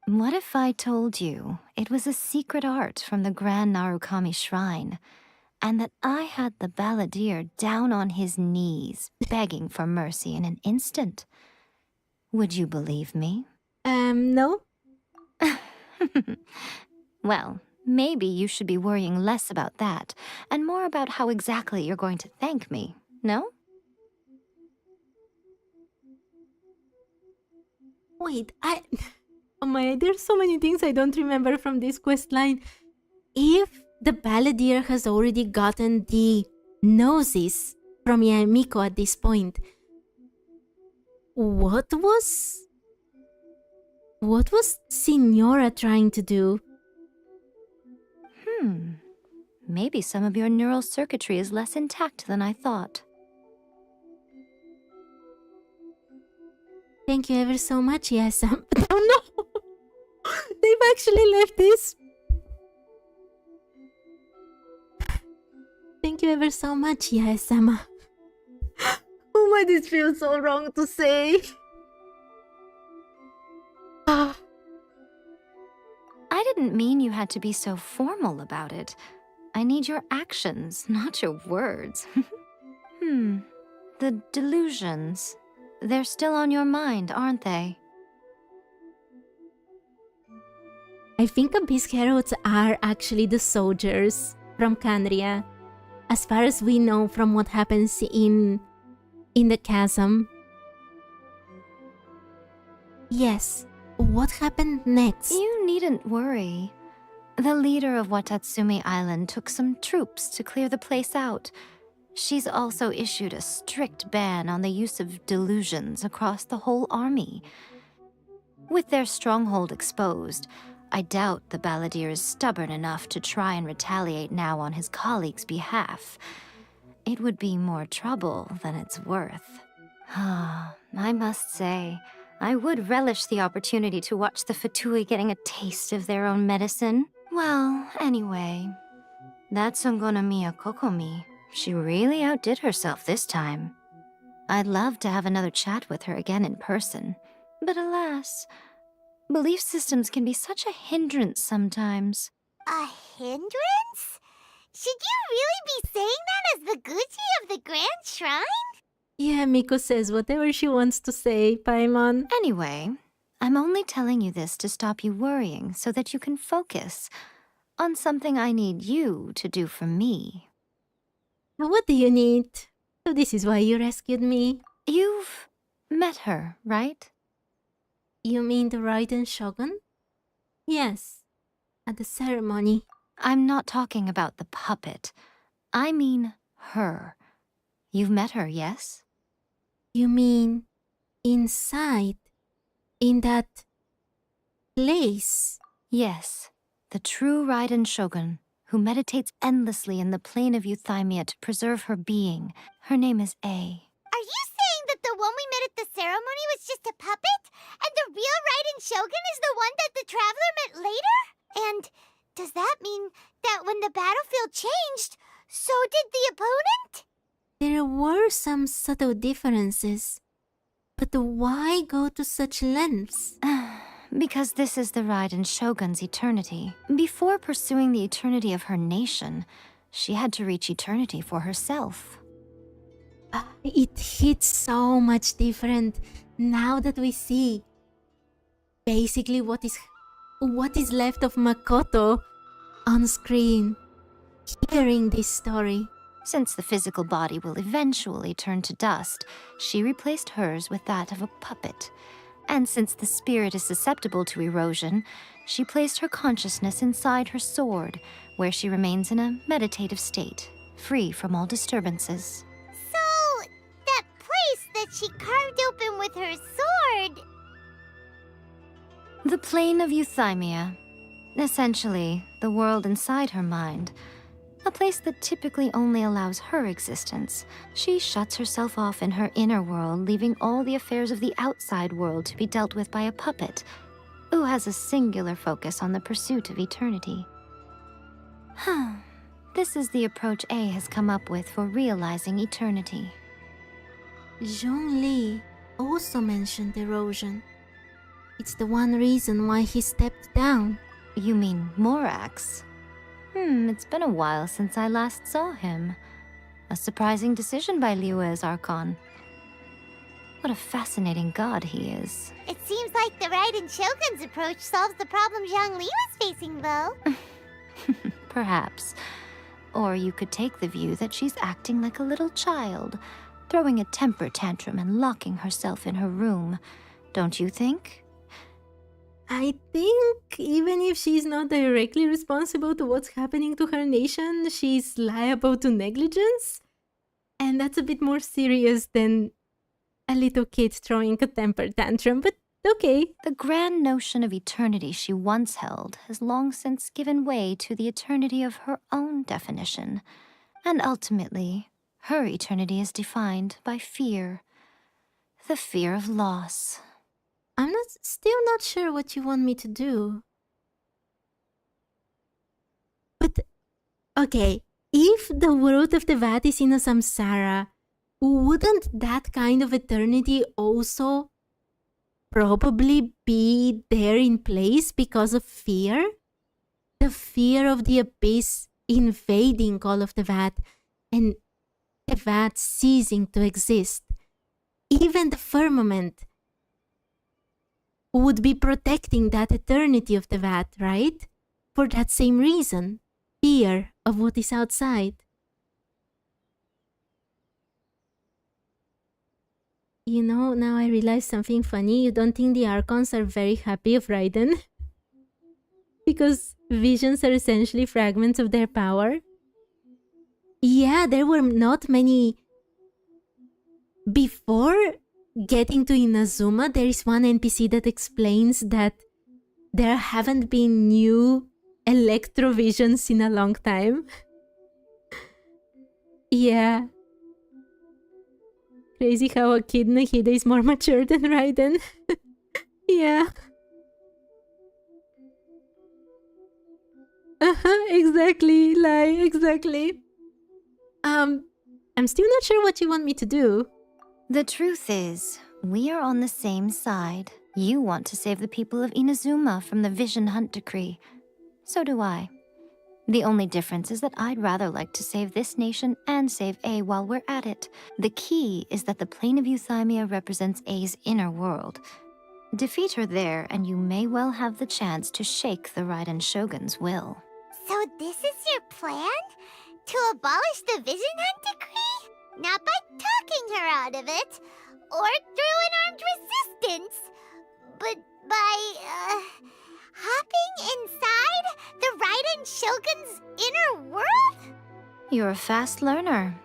What if I told you it was a secret art from the Grand Narukami Shrine, and that I had the balladeer down on his knees, begging for mercy in an instant? Would you believe me? No. Well, maybe you should be worrying less about that, and more about how exactly you're going to thank me, no? Wait, oh my, there's so many things I don't remember from this quest line. If the balladeer has already gotten the noses from Miko at this point, what was Signora trying to do? Maybe some of your neural circuitry is less intact than I thought. Thank you ever so much, yes. Oh no! They've actually left this. Thank you ever so much, yes, Emma. Oh my, this feels so wrong to say. I didn't mean you had to be so formal about it. I need your actions, not your words. The delusions. They're still on your mind, aren't they? I think Abyss Heralds are actually the soldiers from Canria. As far as we know from what happens in the chasm. Yes. What happened next? You needn't worry. The leader of Watatsumi Island took some troops to clear the place out. She's also issued a strict ban on the use of delusions across the whole army. With their stronghold exposed, I doubt the balladeer is stubborn enough to try and retaliate now on his colleagues' behalf. It would be more trouble than it's worth. I must say, I would relish the opportunity to watch the Fatui getting a taste of their own medicine. Well, anyway, that Songonomiya Kokomi, she really outdid herself this time. I'd love to have another chat with her again in person, but alas, belief systems can be such a hindrance sometimes. A hindrance? Should you really be saying that as the Gucci of the Grand Shrine? Yeah, Miko says whatever she wants to say, Paimon. Anyway, I'm only telling you this to stop you worrying so that you can focus on something I need you to do for me. What do you need? So this is why you rescued me. You've met her, right? You mean the Raiden Shogun? Yes, at the ceremony. I'm not talking about the puppet. I mean her. You've met her, yes? You mean inside? In that place? Yes, the true Raiden Shogun, who meditates endlessly in the plane of Euthymia to preserve her being. Her name is A. Are you saying that the one we met at the ceremony was just a puppet? And the real Raiden Shogun is the one that the Traveler met later? And does that mean that when the battlefield changed, so did the opponent? There were some subtle differences. But why go to such lengths? Because this is the Raiden Shogun's eternity. Before pursuing the eternity of her nation, she had to reach eternity for herself. It hits so much different now that we see basically what is left of Makoto on screen, hearing this story. Since the physical body will eventually turn to dust, she replaced hers with that of a puppet. And since the spirit is susceptible to erosion, she placed her consciousness inside her sword, where she remains in a meditative state, free from all disturbances. So, that place that she carved open with her sword... The plane of Euthymia. Essentially, the world inside her mind. A place that typically only allows her existence. She shuts herself off in her inner world, leaving all the affairs of the outside world to be dealt with by a puppet, who has a singular focus on the pursuit of eternity. This is the approach A has come up with for realizing eternity. Zhongli also mentioned erosion. It's the one reason why he stepped down. You mean Morax? It's been a while since I last saw him. A surprising decision by Liyue as Archon. What a fascinating god he is. It seems like the Raiden Shogun's approach solves the problem Zhongli was facing, though. Perhaps. Or you could take the view that she's acting like a little child, throwing a temper tantrum and locking herself in her room. Don't you think? I think even if she's not directly responsible to what's happening to her nation, she's liable to negligence. And that's a bit more serious than a little kid throwing a temper tantrum, but okay. The grand notion of eternity she once held has long since given way to the eternity of her own definition. And ultimately, her eternity is defined by fear. The fear of loss. I'm still not sure what you want me to do. But, okay, if the world of Teyvat is in a samsara, wouldn't that kind of eternity also probably be there in place because of fear? The fear of the abyss invading all of Teyvat and Teyvat ceasing to exist. Even the firmament would be protecting that eternity of Teyvat, right? For that same reason, fear of what is outside. You know, now I realize something funny. You don't think the Archons are very happy of Raiden? because visions are essentially fragments of their power. Yeah, there were not many. Before getting to Inazuma, there is one NPC that explains that there haven't been new electrovisions in a long time. Yeah. Crazy how a kid Nahida is more mature than Raiden. Yeah. Exactly, exactly. I'm still not sure what you want me to do. The truth is, we are on the same side. You want to save the people of Inazuma from the Vision Hunt decree. So do I. The only difference is that I'd rather like to save this nation and save A while we're at it. The key is that the plane of Euthymia represents A's inner world. Defeat her there, and you may well have the chance to shake the Raiden Shogun's will. So this is your plan? To abolish the Vision Hunt decree? Not by talking her out of it, or through an armed resistance, but by, hopping inside the Raiden Shogun's inner world? You're a fast learner.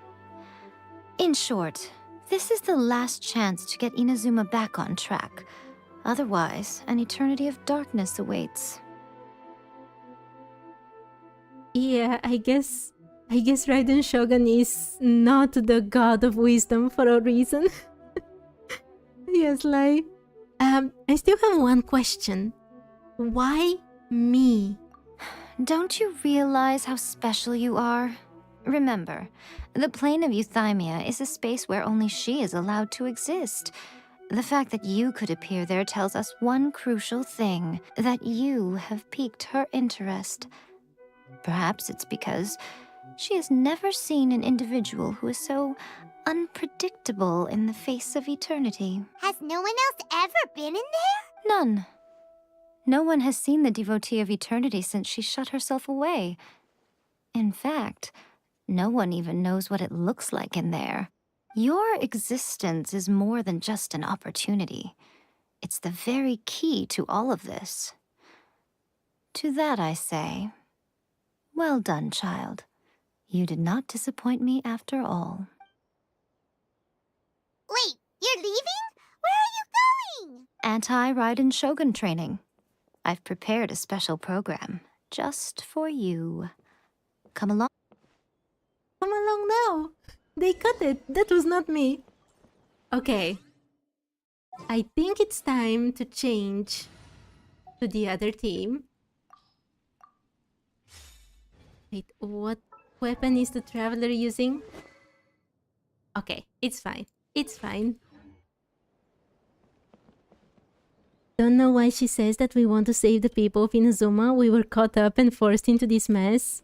In short, this is the last chance to get Inazuma back on track. Otherwise, an eternity of darkness awaits. Yeah, I guess Raiden Shogun is not the god of wisdom for a reason. Yes, like... I still have one question. Why me? Don't you realize how special you are? Remember, the plane of Euthymia is a space where only she is allowed to exist. The fact that you could appear there tells us one crucial thing, that you have piqued her interest. Perhaps it's because she has never seen an individual who is so unpredictable in the face of eternity. Has no one else ever been in there? None. No one has seen the devotee of eternity since she shut herself away. In fact, no one even knows what it looks like in there. Your existence is more than just an opportunity. It's the very key to all of this. To that I say, well done, child. You did not disappoint me after all. Wait, you're leaving? Where are you going? Anti-Raiden Shogun training. I've prepared a special program just for you. Come along. Come along now. They cut it. That was not me. Okay. I think it's time to change to the other team. Wait, what weapon is the traveler using? Okay, it's fine. It's fine. Don't know why she says that we want to save the people of Inazuma. We were caught up and forced into this mess.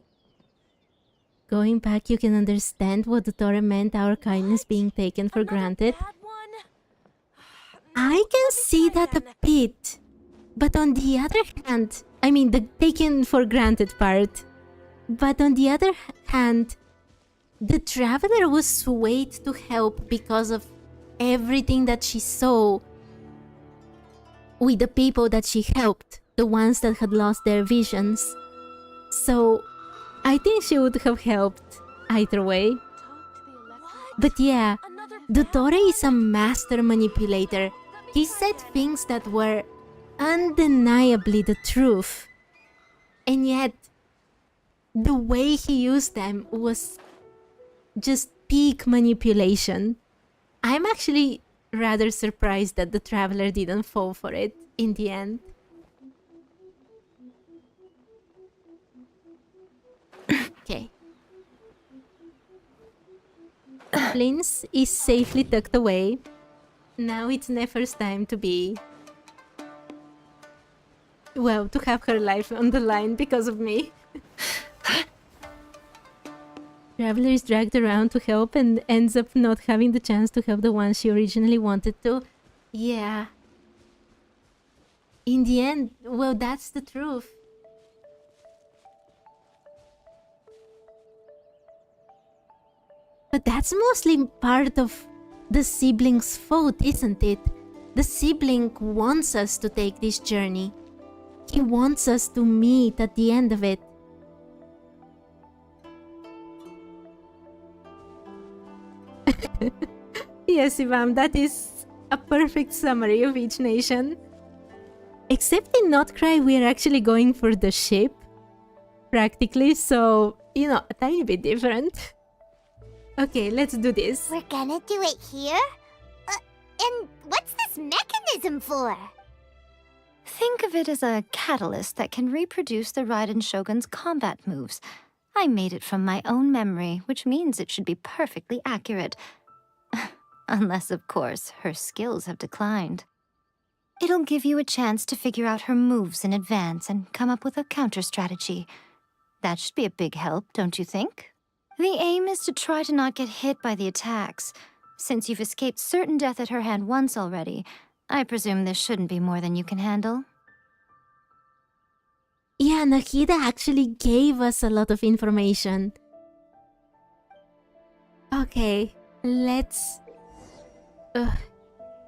Going back, you can understand what the Torah meant, our kindness being taken for granted. I can see that a bit. But on the other hand, I mean the taken for granted part. But on the other hand, the traveler was swayed to help because of everything that she saw with the people that she helped, the ones that had lost their visions. So I think she would have helped either way. But yeah, the Torah is a master manipulator. He said things that were undeniably the truth. And yet, the way he used them was just peak manipulation. I'm actually rather surprised that the traveler didn't fall for it in the end. Okay. Linz is safely tucked away. Now it's Nefer's time to be... well, to have her life on the line because of me. Traveler is dragged around to help and ends up not having the chance to help the one she originally wanted to. Yeah. In the end, well, that's the truth. But that's mostly part of the sibling's fault, isn't it? The sibling wants us to take this journey. He wants us to meet at the end of it. Yes, Ivam, that is a perfect summary of each nation. Except in Notcry, we're actually going for the ship. Practically, so, you know, a tiny bit different. Okay, let's do this. We're gonna do it here? And what's this mechanism for? Think of it as a catalyst that can reproduce the Raiden Shogun's combat moves. I made it from my own memory, which means it should be perfectly accurate. Unless, of course, her skills have declined. It'll give you a chance to figure out her moves in advance and come up with a counter strategy. That should be a big help, don't you think? The aim is to try to not get hit by the attacks. Since you've escaped certain death at her hand once already, I presume this shouldn't be more than you can handle. Yeah, Nahida actually gave us a lot of information. Okay, let's...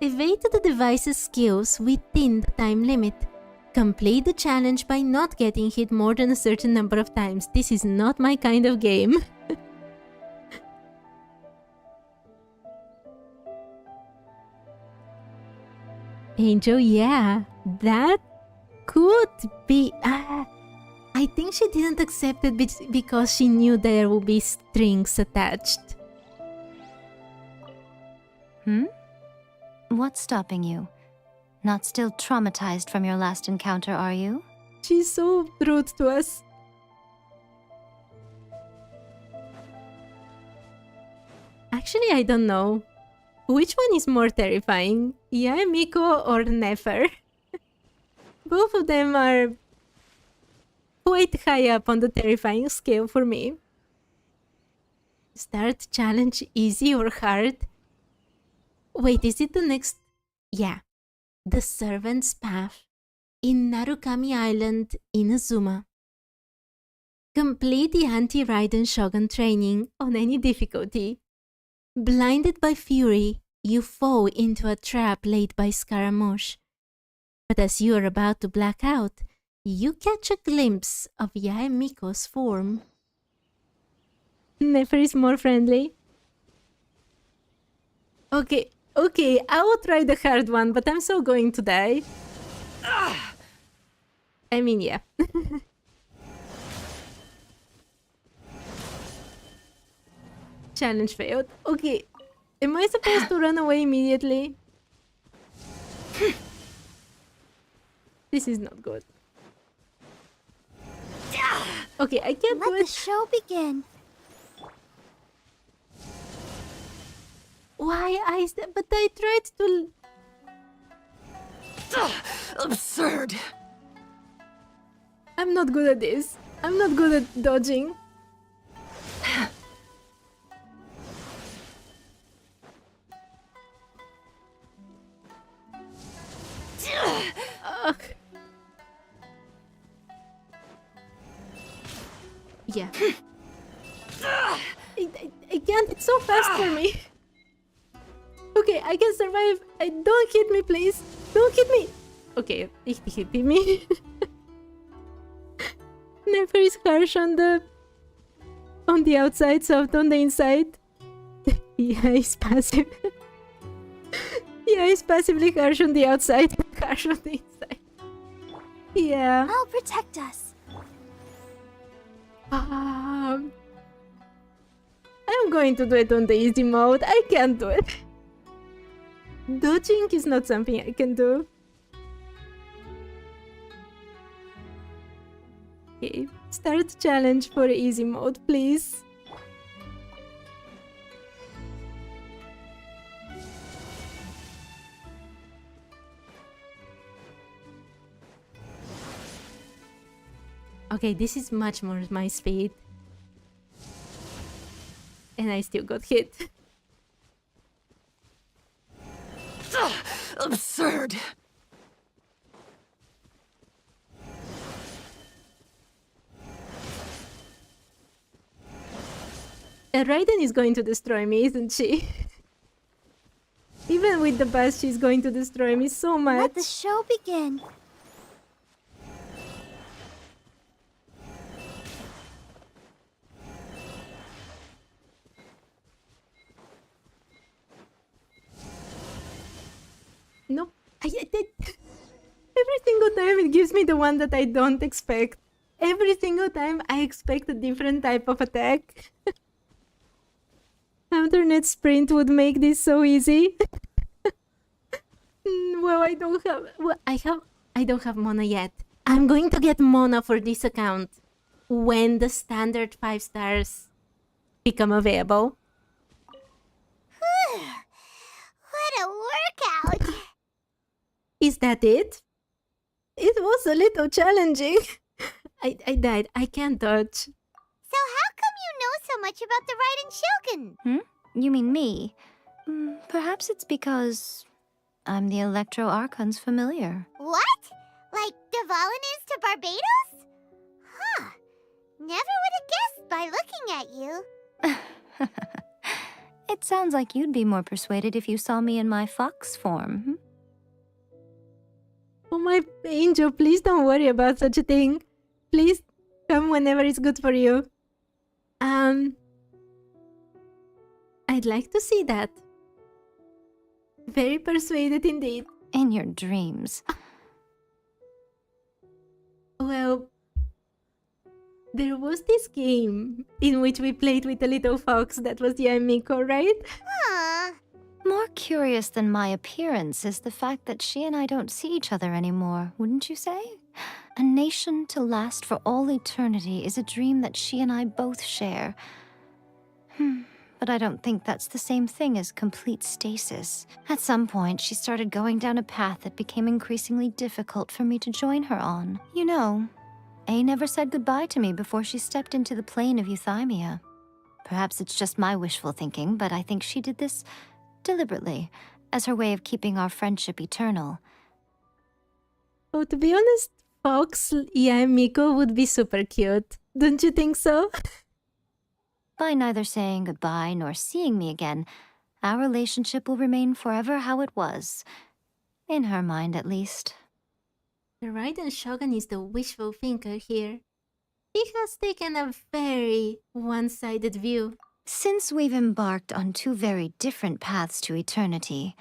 evade the device's skills within the time limit. Complete the challenge by not getting hit more than a certain number of times. This is not my kind of game. Angel, yeah, that could be... I think she didn't accept it because she knew there would be strings attached. What's stopping you? Not still traumatized from your last encounter, are you? She's so rude to us. Actually, I don't know. Which one is more terrifying? Yae Miko or Nefer? Both of them are quite high up on the terrifying scale for me. Start challenge easy or hard? Wait, is it the next? Yeah. The Servant's Path in Narukami Island, Inazuma. Complete the anti-Raiden Shogun training on any difficulty. Blinded by fury, you fall into a trap laid by Scaramouche. But as you are about to black out, you catch a glimpse of Yae Miko's form. Nefer is more friendly. Okay, I will try the hard one, but I'm so going to die. I mean, yeah. Challenge failed. Okay, am I supposed to run away immediately? This is not good. Okay, I can't do it. Let the show begin. Why but I tried to... Absurd. I'm not good at this. I'm not good at dodging. Ugh. Yeah. I can't, it's so fast for me. Okay, I can survive. Don't hit me, please. Don't hit me. Okay, he hit me. Never is harsh on the outside, soft on the inside. Yeah, he's passive. Yeah, he's passively harsh on the outside, harsh on the inside. Yeah. I'll protect us. I'm going to do it on the easy mode. I can't do it. Dodging is not something I can do. Okay, start challenge for easy mode, please. Okay, this is much more my speed. And I still got hit. Absurd. Raiden is going to destroy me, isn't she? Even with the bus, she's going to destroy me so much. Let the show begin. Nope. Every single time it gives me the one that I don't expect. Every single time I expect a different type of attack. Alternate sprint would make this so easy. Well, I don't have... Well, I don't have mana yet. I'm going to get mana for this account when the standard 5 stars become available. What a workout! Is that it? It was a little challenging. I died. I can't dodge. So how come you know so much about the Raiden Shogun? You mean me? Perhaps it's because I'm the Electro Archon's familiar. What? Like Dvalin is to Barbados? Huh. Never would have guessed by looking at you. It sounds like you'd be more persuaded if you saw me in my fox form. Oh my angel, please don't worry about such a thing. Please come whenever it's good for you. I'd like to see that. Very persuaded indeed. In your dreams. Well, there was this game in which we played with a little fox that was Yamiko, right? Huh. More curious than my appearance is the fact that she and I don't see each other anymore, wouldn't you say? A nation to last for all eternity is a dream that she and I both share. But I don't think that's the same thing as complete stasis. At some point, she started going down a path that became increasingly difficult for me to join her on. You know, A never said goodbye to me before she stepped into the plane of euthymia. Perhaps it's just my wishful thinking, but I think she did this deliberately, as her way of keeping our friendship eternal. Oh, to be honest, Fox Yamiko would be super cute. Don't you think so? By neither saying goodbye nor seeing me again, our relationship will remain forever how it was. In her mind, at least. The Raiden Shogun is the wishful thinker here. He has taken a very one-sided view. Since we've embarked on two very different paths to eternity,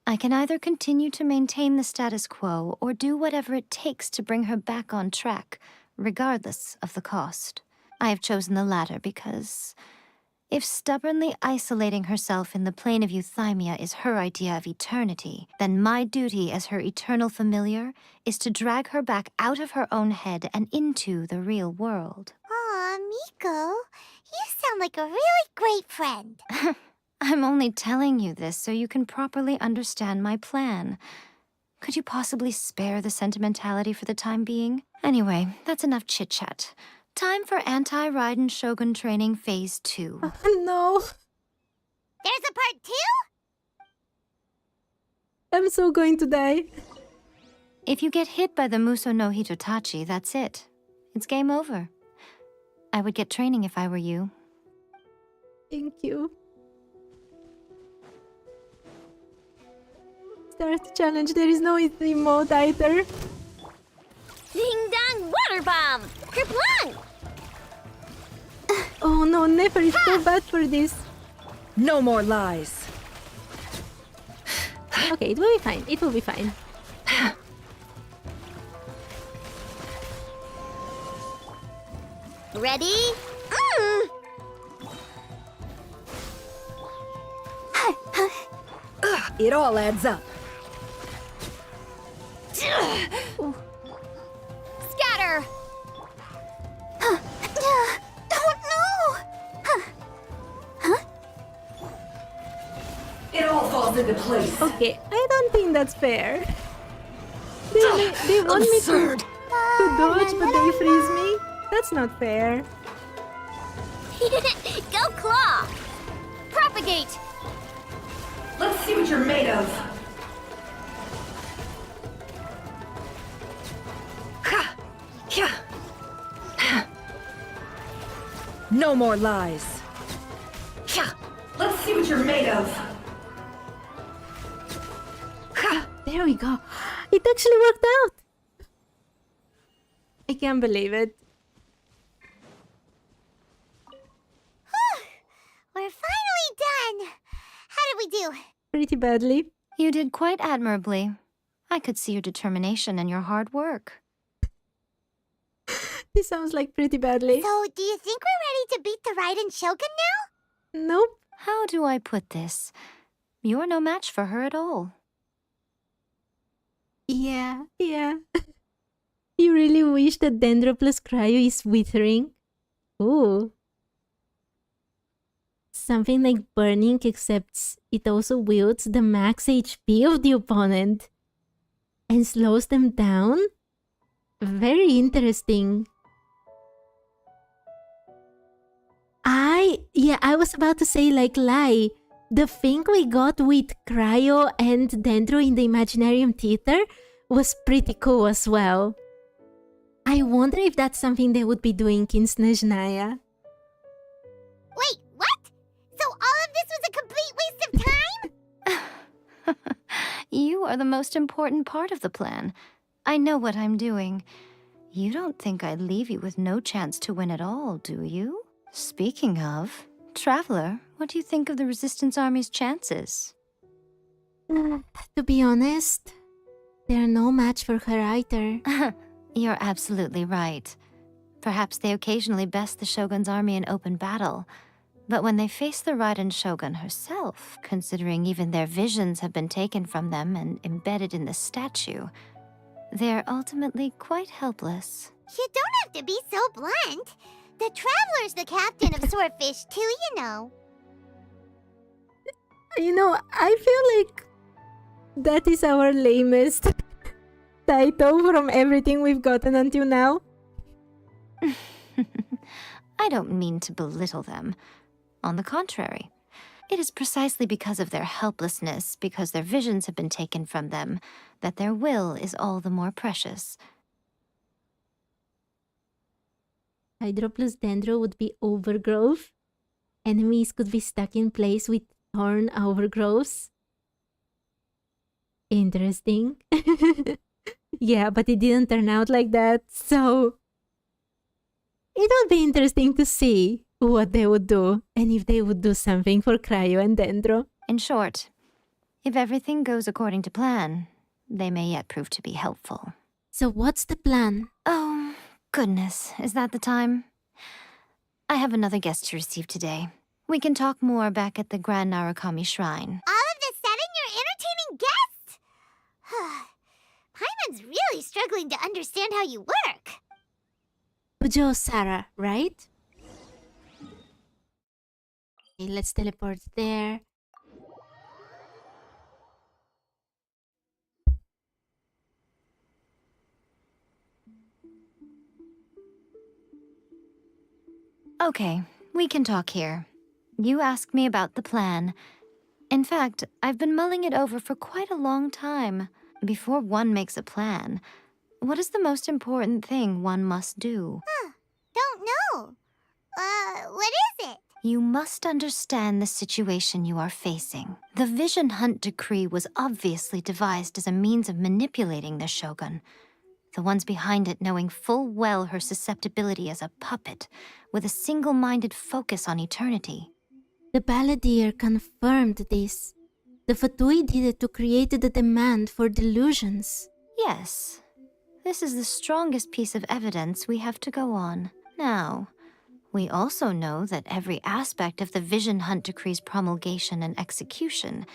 I can either continue to maintain the status quo or do whatever it takes to bring her back on track, regardless of the cost. I have chosen the latter because if stubbornly isolating herself in the plane of euthymia is her idea of eternity, then my duty as her eternal familiar is to drag her back out of her own head and into the real world. Aw, Miko, you sound like a really great friend. I'm only telling you this so you can properly understand my plan. Could you possibly spare the sentimentality for the time being? Anyway, that's enough chit-chat. Time for Anti-Raiden Shogun Training Phase 2. No, There's a part 2? I'm so going to die. If you get hit by the Muso no Hitotachi, that's it. It's game over. I would get training if I were you. Thank you. Start the challenge. There is no easy mode either. Ding dong water bomb! Kerplunk! Oh no, never. It's so bad for this. No more lies. Okay, it will be fine. It will be fine. Ready? It all adds up. Scatter! Don't know! It all falls into place. Okay, I don't think that's fair. They want me to dodge, but they freeze me? That's not fair. Go claw! Propagate! Let's see what you're made of. No more lies. Let's see what you're made of. There we go. It actually worked out. I can't believe it. We're finally done! How did we do? Pretty badly. You did quite admirably. I could see your determination and your hard work. This sounds like pretty badly. So, do you think we're ready to beat the Raiden Shogun now? Nope. How do I put this? You're no match for her at all. Yeah. You really wish that Dendro plus Cryo is withering? Ooh. Something like burning, except it also wields the max HP of the opponent and slows them down? Very interesting. I was about to say like Lai. The thing we got with Cryo and Dendro in the Imaginarium Theater was pretty cool as well. I wonder if that's something they would be doing in Snezhnaya. Wait, what? So all of this was a complete waste of time? You are the most important part of the plan. I know what I'm doing. You don't think I'd leave you with no chance to win at all, do you? Speaking of, Traveler, what do you think of the Resistance Army's chances? To be honest, they're no match for her either. You're absolutely right. Perhaps they occasionally best the Shogun's army in open battle, but when they face the Raiden Shogun herself, considering even their visions have been taken from them and embedded in the statue, they're ultimately quite helpless. You don't have to be so blunt. The Traveler's the captain of Swordfish too, you know. You know, I feel like that is our lamest title from everything we've gotten until now. I don't mean to belittle them. On the contrary, it is precisely because of their helplessness, because their visions have been taken from them, that their will is all the more precious. Hydro plus Dendro would be overgrowth. Enemies could be stuck in place with thorn overgrowths. Interesting. Yeah, but it didn't turn out like that, so it would be interesting to see what they would do and if they would do something for Cryo and Dendro. In short, if everything goes according to plan, they may yet prove to be helpful. So what's the plan? Oh, goodness, is that the time? I have another guest to receive today. We can talk more back at the Grand Narukami Shrine. All of the sudden, you're entertaining guests? Paimon's really struggling to understand how you work. Pujo Sara, right? Okay, let's teleport there. Okay, we can talk here. You asked me about the plan. In fact, I've been mulling it over for quite a long time. Before one makes a plan, what is the most important thing one must do? Don't know. What is it? You must understand the situation you are facing. The Vision Hunt Decree was obviously devised as a means of manipulating the Shogun. The ones behind it knowing full well her susceptibility as a puppet, with a single-minded focus on eternity. The Balladeer confirmed this. The Fatui did it to create the demand for delusions. Yes. This is the strongest piece of evidence we have to go on. Now, we also know that every aspect of the Vision Hunt Decree's promulgation and execution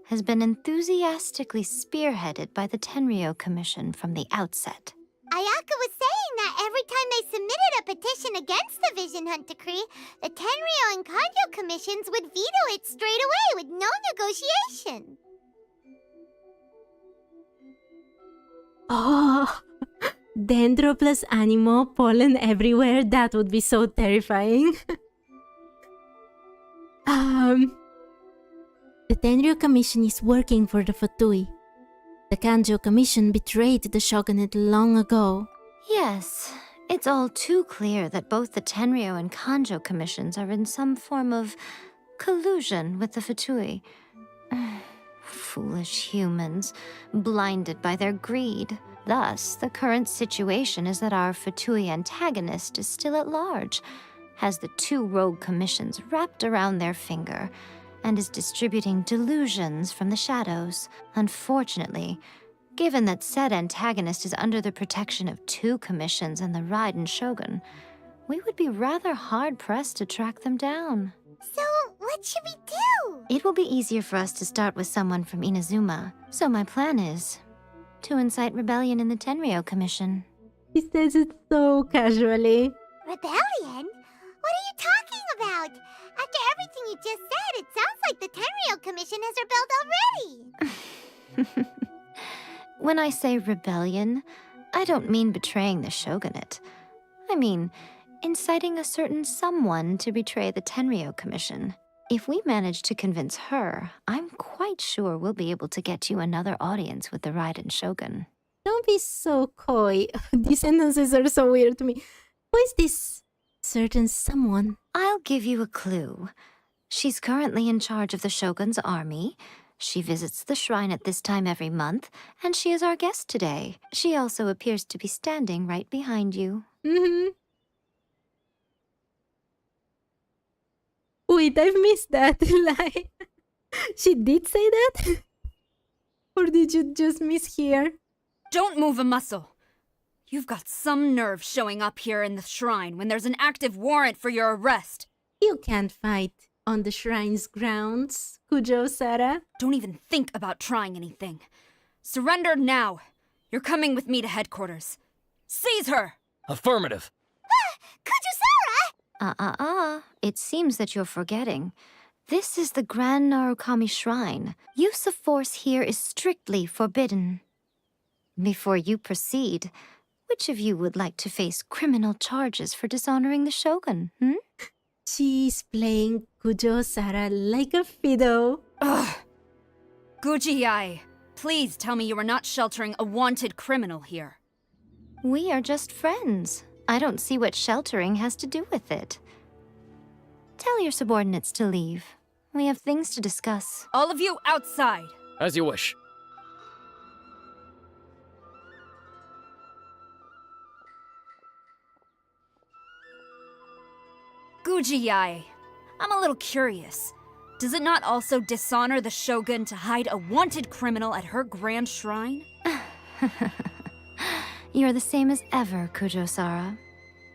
has been enthusiastically spearheaded by the Tenryo Commission from the outset. Ayaka was saying that every time they submitted a petition against the Vision Hunt Decree, the Tenryo and Kanjo commissions would veto it straight away with no negotiation. Oh, Dendro plus Animo, pollen everywhere, that would be so terrifying. The Tenryo Commission is working for the Fatui. The Kanjo Commission betrayed the shogunate long ago. Yes, it's all too clear that both the Tenryo and Kanjo commissions are in some form of collusion with the Fatui. Foolish humans, blinded by their greed. Thus, the current situation is that our Fatui antagonist is still at large, has the two rogue commissions wrapped around their finger, and is distributing delusions from the shadows. Unfortunately, given that said antagonist is under the protection of 2 commissions and the Raiden Shogun, we would be rather hard-pressed to track them down. So, what should we do? It will be easier for us to start with someone from Inazuma, so my plan is to incite rebellion in the Tenryou Commission. He says it so casually. Rebellion? What are you talking about? After everything you just said, it sounds like the Tenryou Commission has rebelled already. When I say rebellion, I don't mean betraying the shogunate. I mean inciting a certain someone to betray the Tenryou Commission. If we manage to convince her, I'm quite sure we'll be able to get you another audience with the Raiden Shogun. Don't be so coy. These sentences are so weird to me. Who is this certain someone? I'll give you a clue. She's currently in charge of the Shogun's army. She visits the shrine at this time every month, and she is our guest today. She also appears to be standing right behind you. Mm-hmm. Wait, I've missed that. Like, she did say that? Or did you just mishear? Don't move a muscle. You've got some nerve showing up here in the shrine when there's an active warrant for your arrest. You can't fight on the shrine's grounds, Kujo-Sara. Don't even think about trying anything. Surrender now. You're coming with me to headquarters. Seize her! Affirmative. Kujo-Sara! It seems that you're forgetting. This is the Grand Narukami Shrine. Use of force here is strictly forbidden. Before you proceed, which of you would like to face criminal charges for dishonoring the Shogun, She's playing Kujo-Sara like a fiddle. Ugh. Guji-ai, please tell me you are not sheltering a wanted criminal here. We are just friends. I don't see what sheltering has to do with it. Tell your subordinates to leave. We have things to discuss. All of you outside. As you wish. Guji-ai, I'm a little curious. Does it not also dishonor the Shogun to hide a wanted criminal at her grand shrine? You're the same as ever, Kujo-Sara.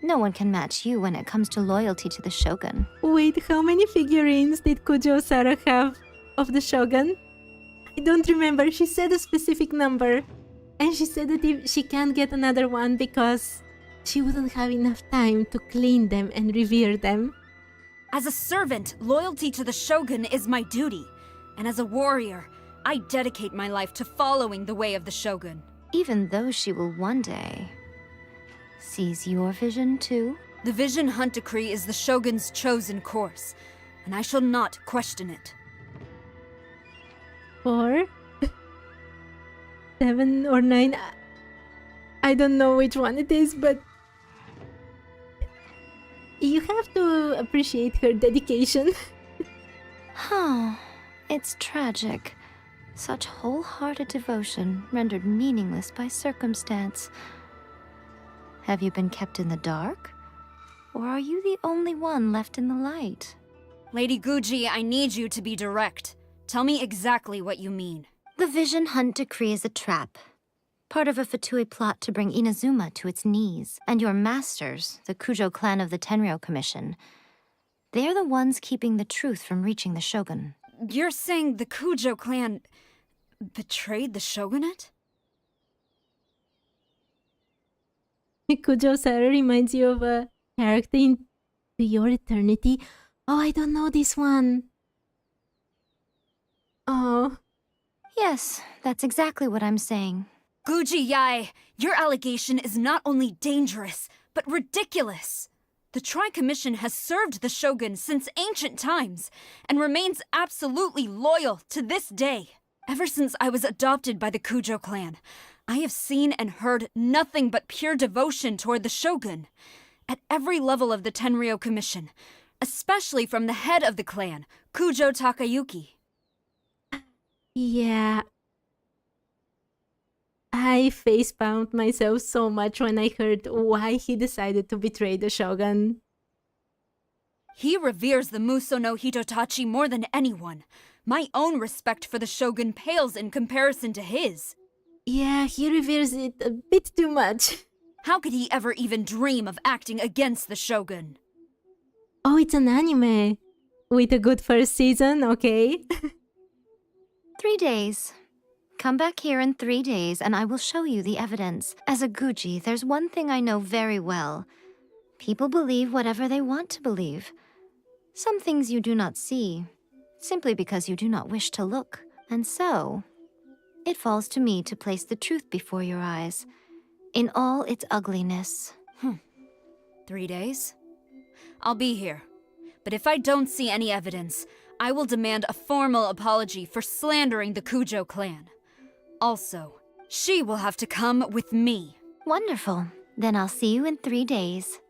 No one can match you when it comes to loyalty to the Shogun. Wait, how many figurines did Kujo-Sara have of the Shogun? I don't remember. She said a specific number. And she said that if she can't get another one because she wouldn't have enough time to clean them and revere them. As a servant, loyalty to the Shogun is my duty. And as a warrior, I dedicate my life to following the way of the Shogun. Even though she will one day seize your vision too? The Vision Hunt Decree is the Shogun's chosen course, and I shall not question it. 4, 7 or 9. I don't know which one it is, but you have to appreciate her dedication. It's tragic. Such wholehearted devotion rendered meaningless by circumstance. Have you been kept in the dark? Or are you the only one left in the light? Lady Guji, I need you to be direct. Tell me exactly what you mean. The Vision Hunt Decree is a trap. Part of a Fatui plot to bring Inazuma to its knees. And your masters, the Kujo clan of the Tenryou Commission, they're the ones keeping the truth from reaching the Shogun. You're saying the Kujo clan betrayed the Shogunate? Kujo-Sara reminds you of a character in To Your Eternity. Oh, I don't know this one. Oh. Yes, that's exactly what I'm saying. Guji-ai, your allegation is not only dangerous, but ridiculous. The Tri-Commission has served the Shogun since ancient times, and remains absolutely loyal to this day. Ever since I was adopted by the Kujo clan, I have seen and heard nothing but pure devotion toward the Shogun. At every level of the Tenryou Commission, especially from the head of the clan, Kujo Takayuki. Yeah. I facepalmed myself so much when I heard why he decided to betray the Shogun. He reveres the Muso no Hitotachi more than anyone. My own respect for the Shogun pales in comparison to his. Yeah, he reveres it a bit too much. How could he ever even dream of acting against the Shogun? Oh, it's an anime. With a good first season, okay? 3 days. Come back here in 3 days and I will show you the evidence. As a Guji, there's one thing I know very well. People believe whatever they want to believe. Some things you do not see, simply because you do not wish to look. And so, it falls to me to place the truth before your eyes, in all its ugliness. 3 days? I'll be here. But if I don't see any evidence, I will demand a formal apology for slandering the Kujo clan. Also, she will have to come with me. Wonderful. Then I'll see you in 3 days.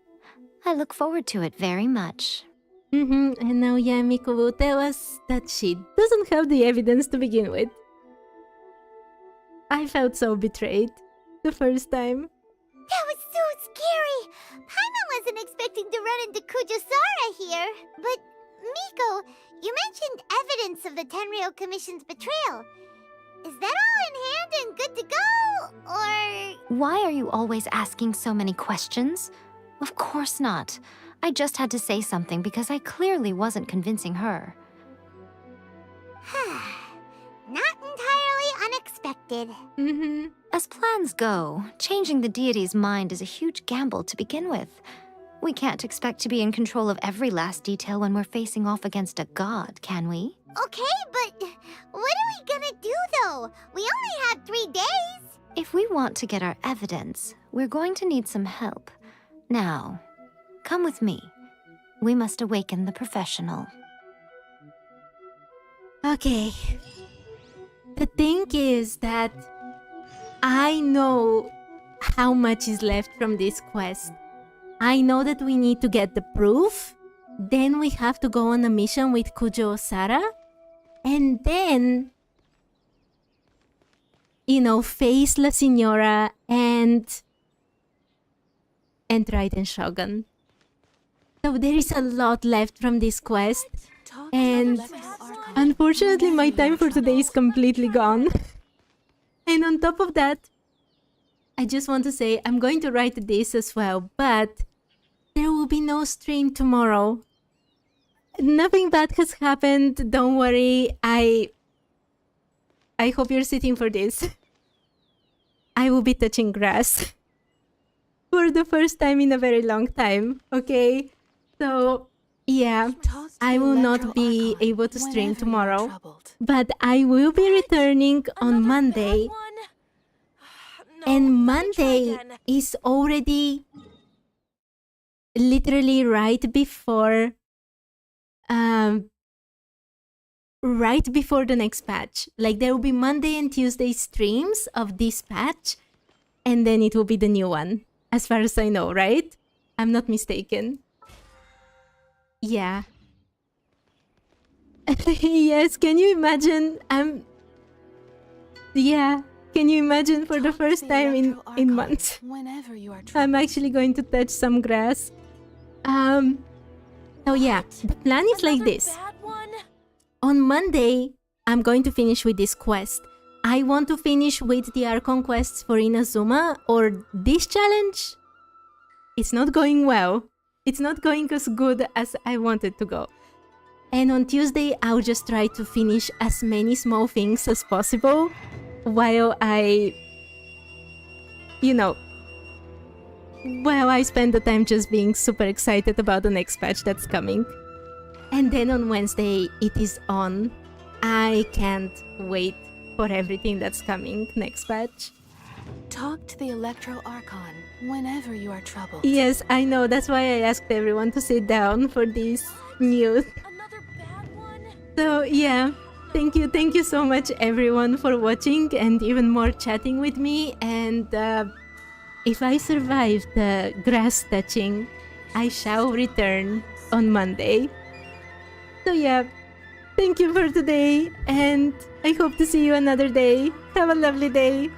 I look forward to it very much. And now Yamiko will tell us that she doesn't have the evidence to begin with. I felt so betrayed the first time. That was so scary! Paimon wasn't expecting to run into Kujosara here. But, Miko, you mentioned evidence of the Tenryou Commission's betrayal. Is that all in hand and good to go, or...? Why are you always asking so many questions? Of course not. I just had to say something because I clearly wasn't convincing her. Not entirely unexpected. As plans go, changing the deity's mind is a huge gamble to begin with. We can't expect to be in control of every last detail when we're facing off against a god, can we? Okay, but what are we gonna do, though? We only have 3 days. If we want to get our evidence, we're going to need some help. Now, come with me. We must awaken the professional. Okay. The thing is that I know how much is left from this quest. I know that we need to get the proof. Then we have to go on a mission with Kujo Osara. And then, face La Signora and Raiden Shogun. So there is a lot left from this quest. And unfortunately, my time for today is completely gone. And on top of that, I just want to say I'm going to write this as well, but there will be no stream tomorrow. Nothing bad has happened, don't worry. I hope you're sitting for this. I will be touching grass for the first time in a very long time, okay? So, yeah, I will not be able to stream tomorrow, but I will be returning on Monday. And Monday is already literally right before the next patch. Like, there will be Monday and Tuesday streams of this patch, and then it will be the new one, as far as I know, right? I'm not mistaken. Yeah. Yes, can you imagine? Yeah, can you imagine for the first time in months? I'm actually going to touch some grass. So yeah, the plan is like this. On Monday, I'm going to finish with this quest. I want to finish with the Archon quests for Inazuma, or this challenge. It's not going well. It's not going as good as I wanted to go. And on Tuesday, I'll just try to finish as many small things as possible while I spend the time just being super excited about the next patch that's coming. And then on Wednesday, it is on. I can't wait for everything that's coming next patch. Talk to the Electro Archon whenever you are troubled. Yes, I know. That's why I asked everyone to sit down for this news. Another bad one? So yeah, thank you so much everyone for watching and even more chatting with me. And if I survive the grass touching, I shall return on Monday. So yeah, thank you for today, and I hope to see you another day. Have a lovely day.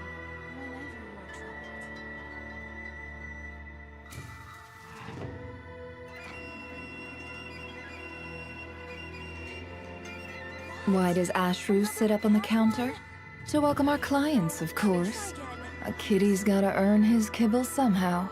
Why does Ashru sit up on the counter? To welcome our clients, of course. A kitty's gotta earn his kibble somehow.